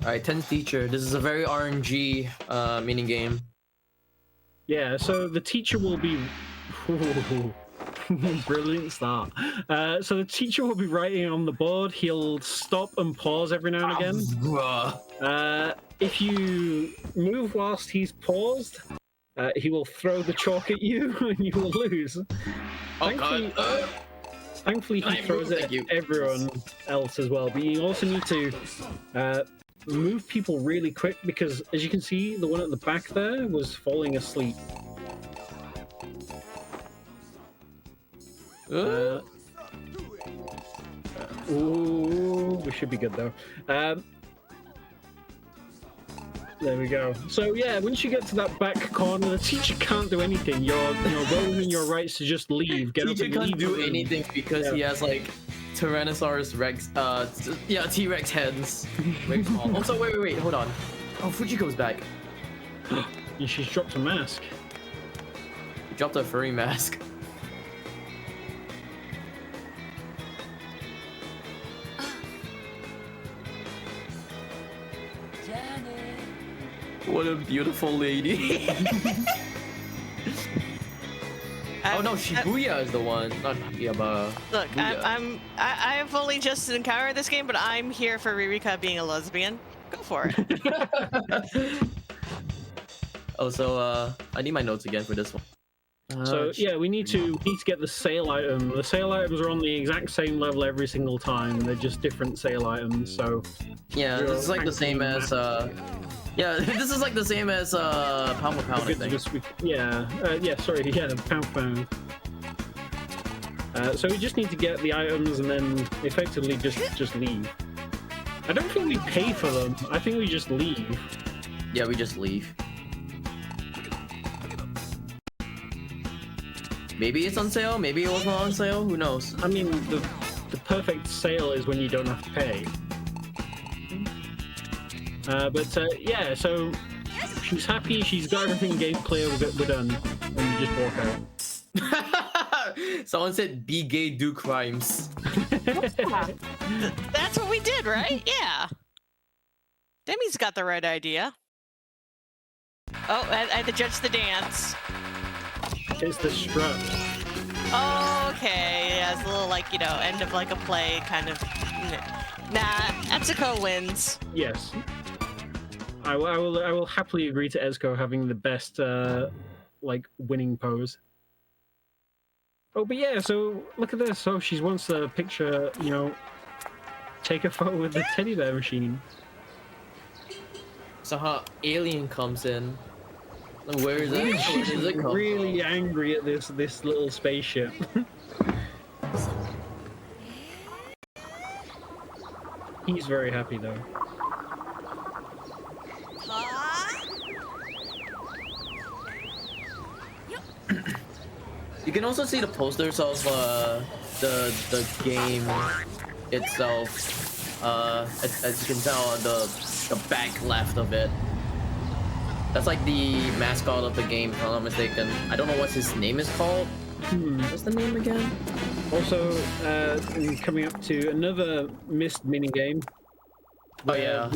Alright, 10th teacher. This is a very RNG mini game. Yeah, so the teacher will be... Brilliant start. So the teacher will be writing on the board. He'll stop and pause every now and again. If you move whilst he's paused, he will throw the chalk at you and you will lose. Thankfully he throws it at everyone else as well, but you also need to move people really quick because, as you can see, the one at the back there was falling asleep. Ooh, we should be good though. There we go. So yeah, once you get to that back corner, the teacher can't do anything. You're well within your rights to just leave. Get Teacher up and can't leave do the room. anything because he has like Tyrannosaurus Rex. T-Rex heads. Very small. Also, wait, hold on. Oh, Fujiko's back. And she's dropped a mask. He dropped a furry mask. What a beautiful lady. Oh no, Shibuya is the one, not Akihabara. Look, I have only just encountered this game, but I'm here for Ririka being a lesbian. Go for it. Oh, so I need my notes again for this one. So yeah, we need to get the sale item. The sale items are on the exact same level every single time. They're just different sale items. So yeah, this is like the same as yeah, this is like the same as pound for pound, I think. Pound for pound. So we just need to get the items and then effectively just leave. I don't think we pay for them. I think we just leave. Yeah, we just leave. Maybe it's on sale, maybe it was not on sale, who knows? I mean, the perfect sale is when you don't have to pay. Yeah, so she's happy, she's got everything game clear, we're done. And we just walk out. Someone said, be gay, do crimes. That's what we did, right? Yeah. Demi's got the right idea. Oh, I had to judge the dance. It's the strut. Oh, okay. Yeah, it's a little like, end of like a play kind of. Nah, Etsuko wins. Yes. I will happily agree to Ezuko having the best like winning pose. Oh, but yeah, so look at this. So she wants a picture, take a photo with the teddy bear machine. So her alien comes in. Where is it? She's really angry at this little spaceship. He's very happy though. You can also see the posters of the game itself. As you can tell, the back left of it. That's like the mascot of the game, if I'm not mistaken. I don't know what his name is called. What's the name again? Also, coming up to another missed minigame. Oh yeah.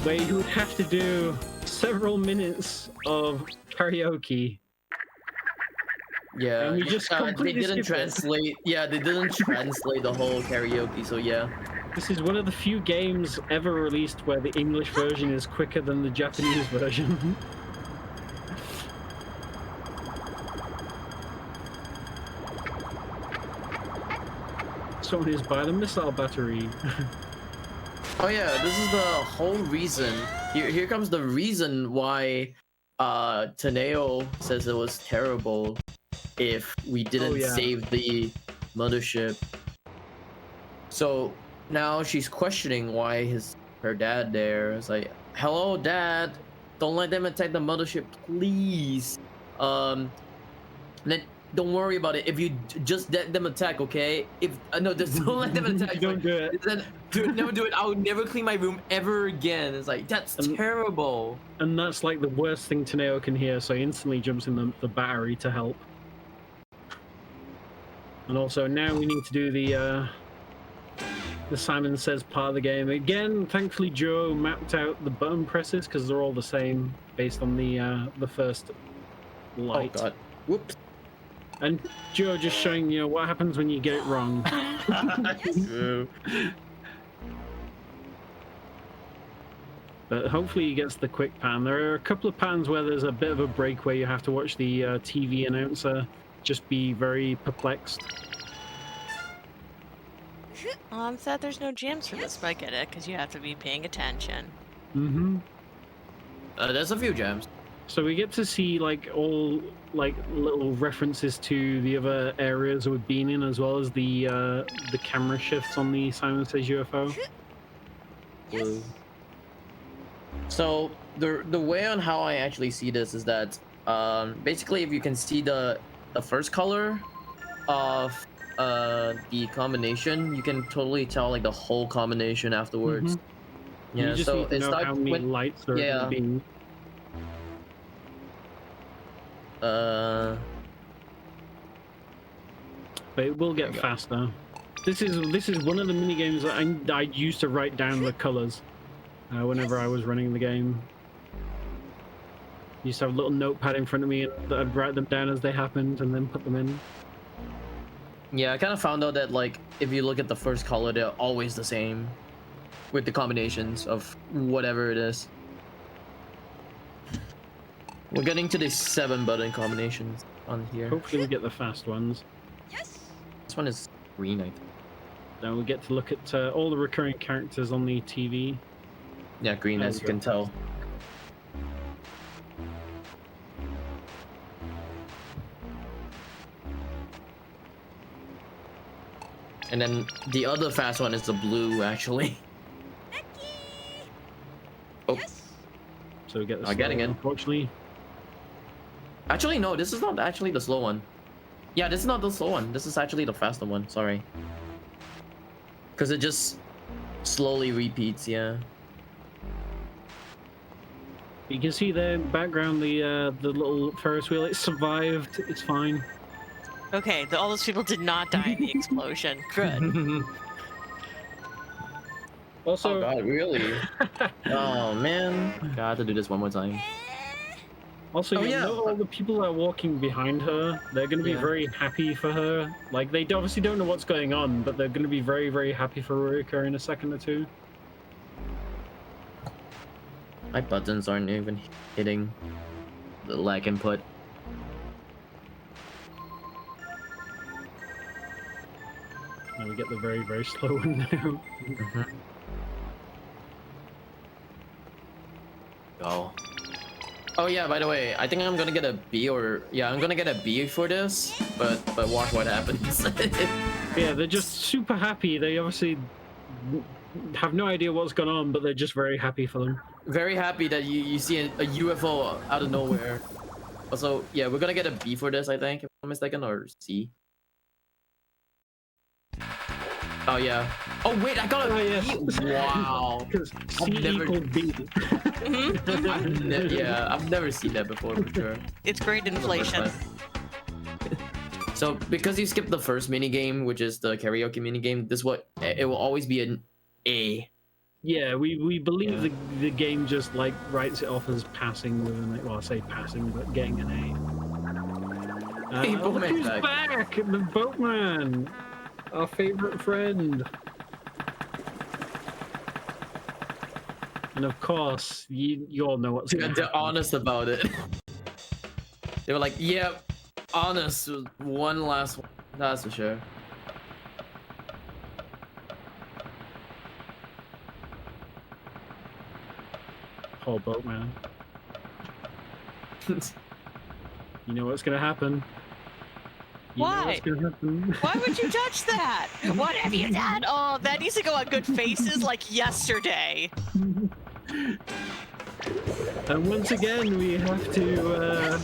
Where you would have to do several minutes of karaoke. Yeah, and we just they completely didn't skipped it. translate. Yeah, they didn't translate the whole karaoke. So yeah. This is one of the few games ever released where the English version is quicker than the Japanese version. Someone is by the missile battery. Oh yeah, this is the whole reason. Here comes the reason why Taneo says it was terrible if we didn't save the mothership. So now she's questioning why her dad there. It's like, hello dad, don't let them attack the mothership, please. Then don't worry about it. If you just let them attack, okay? If no, just don't let them attack. Don't do it. Then never do it. I would never clean my room ever again. It's like that's terrible. And that's like the worst thing Taneo can hear, so he instantly jumps in the battery to help. And also now we need to do the Simon Says part of the game. Again, thankfully Joe mapped out the button presses because they're all the same based on the first light. Oh god. Whoops. And Joe just showing you what happens when you get it wrong. But hopefully he gets the quick pan. There are a couple of pans where there's a bit of a break where you have to watch the TV announcer just be very perplexed. I'm sad there's no jams for this, but I get it, because you have to be paying attention. Mm-hmm. There's a few jams. So we get to see like all like little references to the other areas we've been in, as well as the camera shifts on the Simon Says UFO. Yes. So the way on how I actually see this is that basically if you can see the first color of the combination, you can totally tell like the whole combination afterwards. Mm-hmm. Yeah, you just so need to it's know like how many lights are being. But it will get faster. This is one of the mini games that I used to write down the colors whenever I was running the game. I used to have a little notepad in front of me and I'd write them down as they happened and then put them in. Yeah, I kind of found out that like if you look at the first color, they're always the same with the combinations of whatever it is. We're getting to the 7 button combinations on here. Hopefully we get the fast ones. Yes. This one is green, I think. Now we get to look at all the recurring characters on the TV. Yeah, green, as you can tell. And then the other fast one is the blue, actually. Oh. So we get the getting it. Unfortunately. Actually, no, this is not actually the slow one. Yeah, this is not the slow one. This is actually the faster one. Sorry. Because it just slowly repeats, yeah. You can see there in the background the little Ferris wheel. It survived. It's fine. Okay, all those people did not die in the explosion. Good. Also, oh god, really? Oh man, I have to do this one more time. Also, you know all the people that are walking behind her, they're going to be very happy for her. Like, they obviously don't know what's going on, but they're going to be very, very happy for Ruika in a second or two. My buttons aren't even hitting the lag input. Now we get the very, very slow one now. Go. Oh yeah, by the way, I think I'm gonna get a B I'm gonna get a B for this, but watch what happens. Yeah, they're just super happy. They obviously have no idea what's going on, but they're just very happy for them. Very happy that you see a UFO out of nowhere. Also, yeah, we're gonna get a B for this, I think, if I'm mistaken, or C. Oh yeah. Oh wait, I got a B. Wow. C equals B. I've never seen that before for sure. It's great inflation. So because you skipped the first mini game, which is the karaoke mini game, it will always be an A. Yeah, we believe the game just like writes it off as passing with an A. Well, I say passing, but getting an A. Hey, look who's back! The boatman! Our favorite friend. and of course, you all know what's going to They're happen. honest about it. They were like, "Yeah, honest, one last one." That's for sure. Poor boatman. You know what's going to happen. You know Why? what's going to happen. Why would you touch that? What have you done? Oh, that needs to go on Good Faces like yesterday. And once again, we have to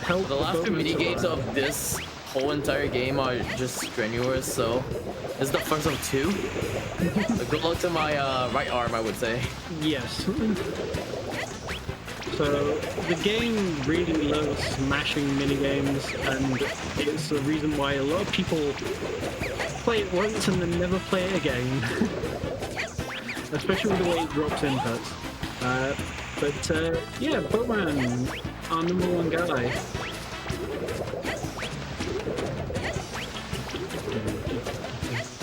help The last two boatman mini games survive. of this whole entire game are just strenuous, so this is the first of two. So good luck to my right arm, I would say. Yes. So the game really loves smashing minigames, and it's the reason why a lot of people play it once and then never play it again. Especially with the way it drops inputs. But yeah, Boatman, our number one guy.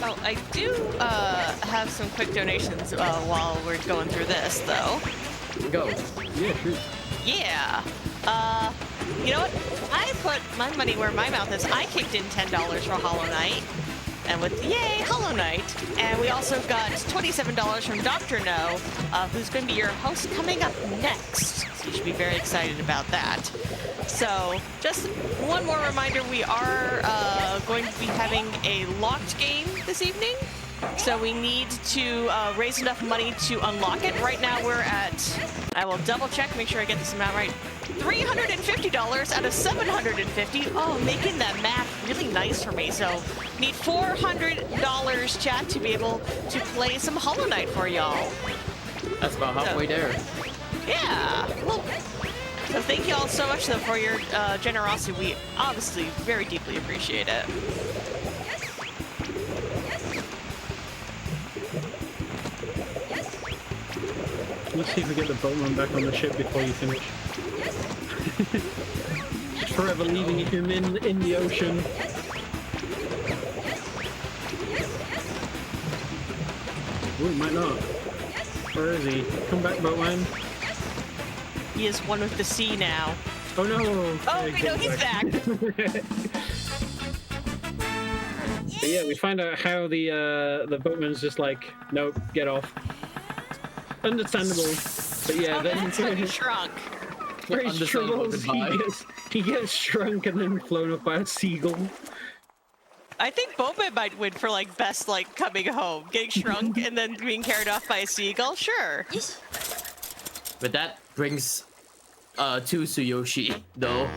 Oh, I do have some quick donations while we're going through this, though. Go. Yeah, sure. Yeah. You know what? I put my money where my mouth is. I kicked in $10 for Hollow Knight. And with yay, Hollow Knight. And we also got $27 from Dr. No, who's going to be your host coming up next. So you should be very excited about that. So just one more reminder, we are going to be having a locked game this evening. So we need to raise enough money to unlock it. Right now we're at, I will double check, make sure I get this amount right, $350 out of $750. Oh, making that math really nice for me. So need $400, chat, to be able to play some Hollow Knight for y'all. That's about halfway there. Yeah. Well, so thank you all so much, though, for your generosity. We obviously very deeply appreciate it. Let's see if we get the boatman back on the ship before you finish. Forever leaving him in the ocean. Ooh, might not. Where is he? Come back, boatman. He is one with the sea now. Oh no! Oh, we know he's back. But yeah, we find out how the boatman's just like, nope, get off. Understandable. But yeah, Oh, then that's how he shrunk. where he Understandable, struggles, goodbye. he gets shrunk and then flown up by a seagull. I think Boba might win for like best like coming home, getting shrunk and then being carried off by a seagull. Sure. But that brings to Tsuyoshi, though.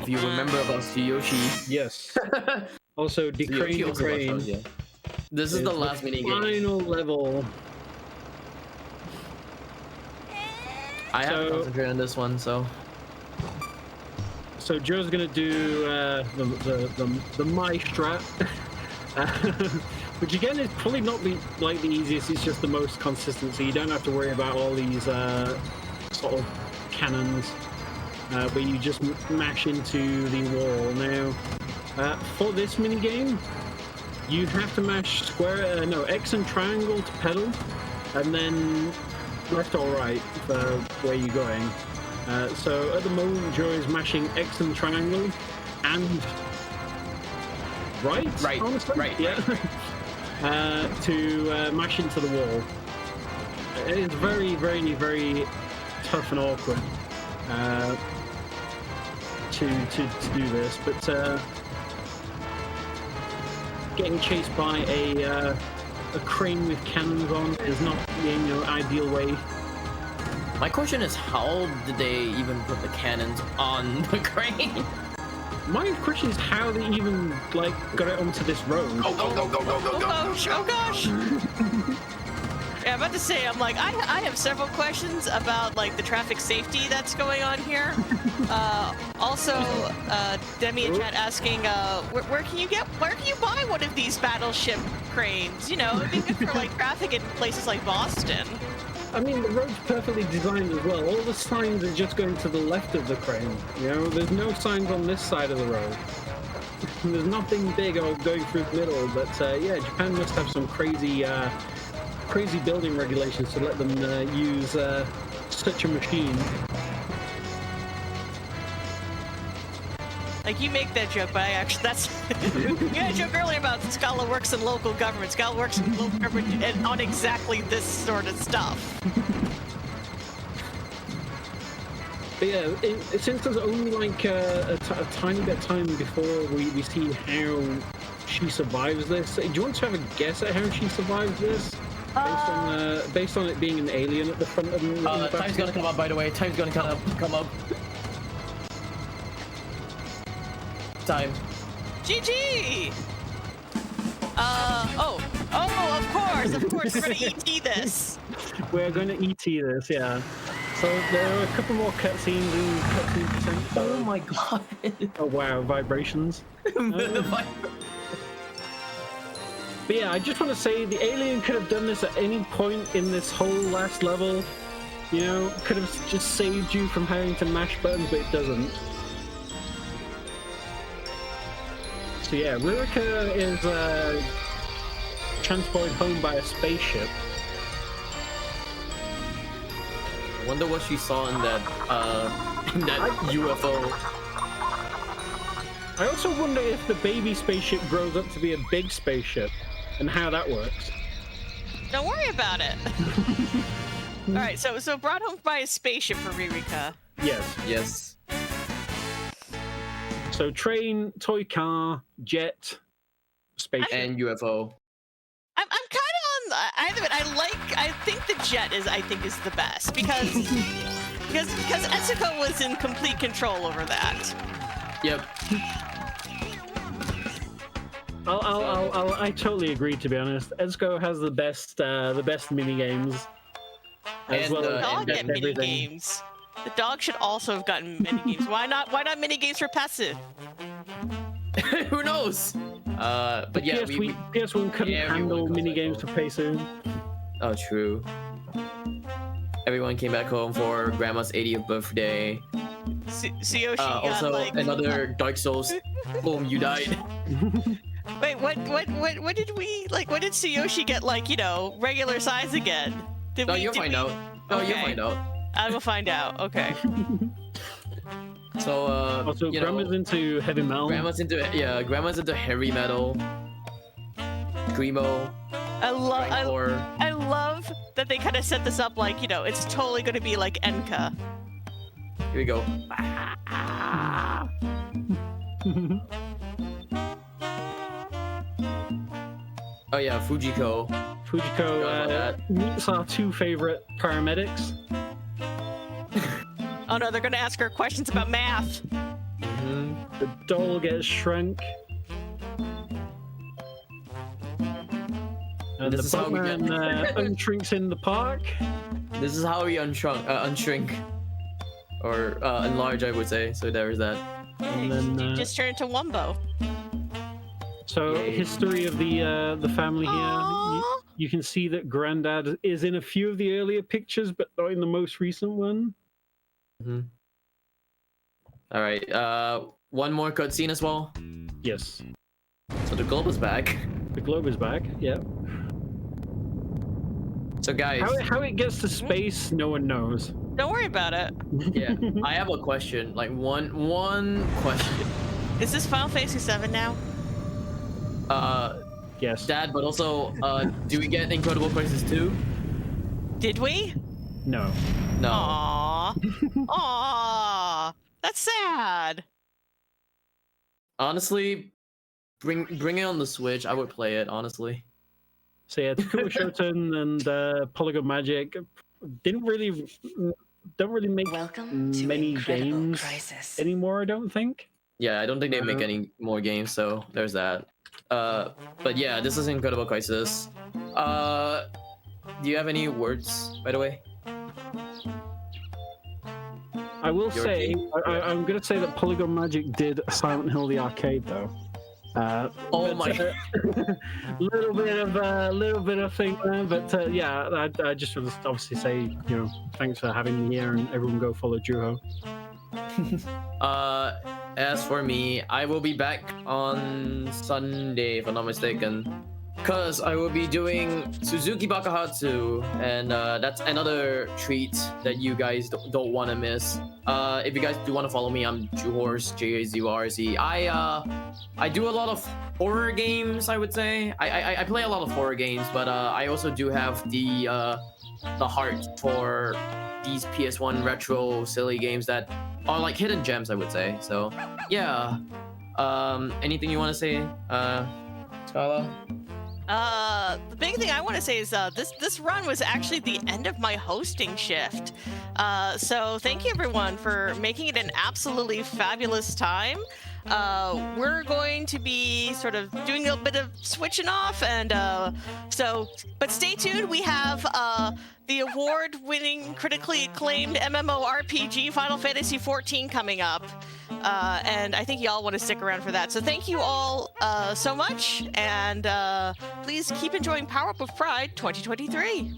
If you remember about Tsuyoshi. Yes. Also, Tsuyoshi Decrane also got Decrane. shot, yeah. This is the last mini game. Final level. I have to So- concentrate on this one, so. So Joe's gonna do the my strat, which again is probably not the easiest. It's just the most consistent, so you don't have to worry about all these sort of cannons, but you just mash into the wall. Now, for this mini game, you have to mash X and triangle to pedal, and then left or right for where you're going. So at the moment, Joe is mashing X and triangle and right, Right, honestly? right, yeah, to mash into the wall. It's very, very, very tough and awkward to do this, but getting chased by a crane with cannons on is not the ideal way. My question is, how did they even put the cannons on the crane? My question is how they even got it onto this road. Go, go, go, go, go, go, Oh go! gosh, oh gosh. Yeah, I'm about to say, I'm like, I have several questions about like the traffic safety that's going on here. Also, Demi in chat asking, where can you buy one of these battleship cranes? You know, it'd be good for like traffic in places like Boston. I mean, the road's perfectly designed as well. All the signs are just going to the left of the crane. You know, there's no signs on this side of the road. There's nothing big or going through the middle. But yeah, Japan must have some crazy crazy building regulations to let them use such a machine. Like, you make that joke, but I actually, that's, you had a joke earlier about Scala works in local government. Scala works in local government and on exactly this sort of stuff. But yeah, since there's only like a tiny bit of time before we see how she survives this, do you want to have a guess at how she survives this? Based on it being an alien at the front of the time's gonna come up, by the way. Time's gonna come up. Time. GG! Of course, we're gonna ET this. We're gonna ET this, yeah. So there are a couple more cutscenes and cutscenes. Oh my god. Oh wow, vibrations. But yeah, I just want to say the alien could have done this at any point in this whole last level. You know, could have just saved you from having to mash buttons, but it doesn't. So yeah, Rurika is transported home by a spaceship. I wonder what she saw in that UFO. I also wonder if the baby spaceship grows up to be a big spaceship, and how that works. Don't worry about it. All right, so brought home by a spaceship for Rurika. Yes. Yes. So train, toy car, jet, spaceship, and UFO. I'm kind of on either of it. I think the jet is the best because Etsuko was in complete control over that. Yep. I totally agree. To be honest, Etsuko has the best mini games. As well as dog get mini games. The dog should also have gotten mini games. Why not mini games for passive? Who knows? But yeah, PS1 couldn't handle mini games for Peisu. Oh, true. Everyone came back home for Grandma's 80th birthday. Tsuyoshi also like... another Dark Souls. Boom, you died. Wait, what did we like? What did Tsuyoshi get? Like, you know, regular size again? You'll find out. Oh, you'll find out. I will find out. Okay. So also, Grandma's into heavy metal. Grandma's into heavy metal. Screamo. I love that they kind of set this up like, you know, it's totally going to be like Enka. Here we go. Oh yeah, Fujiko. Meets our two favorite paramedics. Oh no, they're gonna ask her questions about math. The doll gets shrunk. And this the is how we get unshrinks in the park. This is how we unshrink. Or enlarge, I would say. So there is that. And then you just turn into Wumbo. So history of the family here. You can see that Granddad is in a few of the earlier pictures, but not in the most recent one. All right. One more cutscene as well. Yes. So the globe is back. The globe is back. Yeah. So guys, how it gets to space, no one knows. Don't worry about it. Yeah, I have a question. Like one question. Is this Final Fantasy 7 now? Yes. Dad, but also, do we get Incredible Crisis 2? Did we? No. No. Aww. Aww. That's sad. Honestly, bring it on the Switch. I would play it, honestly. So yeah, Takuma Shoten and Polygon Magic don't really make many games anymore, I don't think. Yeah, I don't think they make any more games, so there's that. But yeah, this is Incredible Crisis. Do you have any words, by the way? I will say, I'm gonna say that Polygon Magic did Silent Hill the arcade though. Oh my! little bit of thing there, but yeah, I just want to obviously say, you know, thanks for having me here, and everyone go follow juh0rse. As for me, I will be back on Sunday, if I'm not mistaken. because I will be doing Suzuki Bakahatsu, and that's another treat that you guys don't want to miss. If you guys do want to follow me, I'm juh0rse, juh0rse. I do a lot of horror games, I would say. I play a lot of horror games, but I also do have the heart for these PS1 retro silly games that are like hidden gems, I would say. So yeah. Anything you want to say, Scala? The big thing I want to say is this run was actually the end of my hosting shift. So thank you everyone for making it an absolutely fabulous time. We're going to be sort of doing a bit of switching off, and but stay tuned. We have the award-winning, critically acclaimed MMORPG Final Fantasy XIV coming up. And I think y'all want to stick around for that. So thank you all so much, and please keep enjoying Power Up with Pride 2023.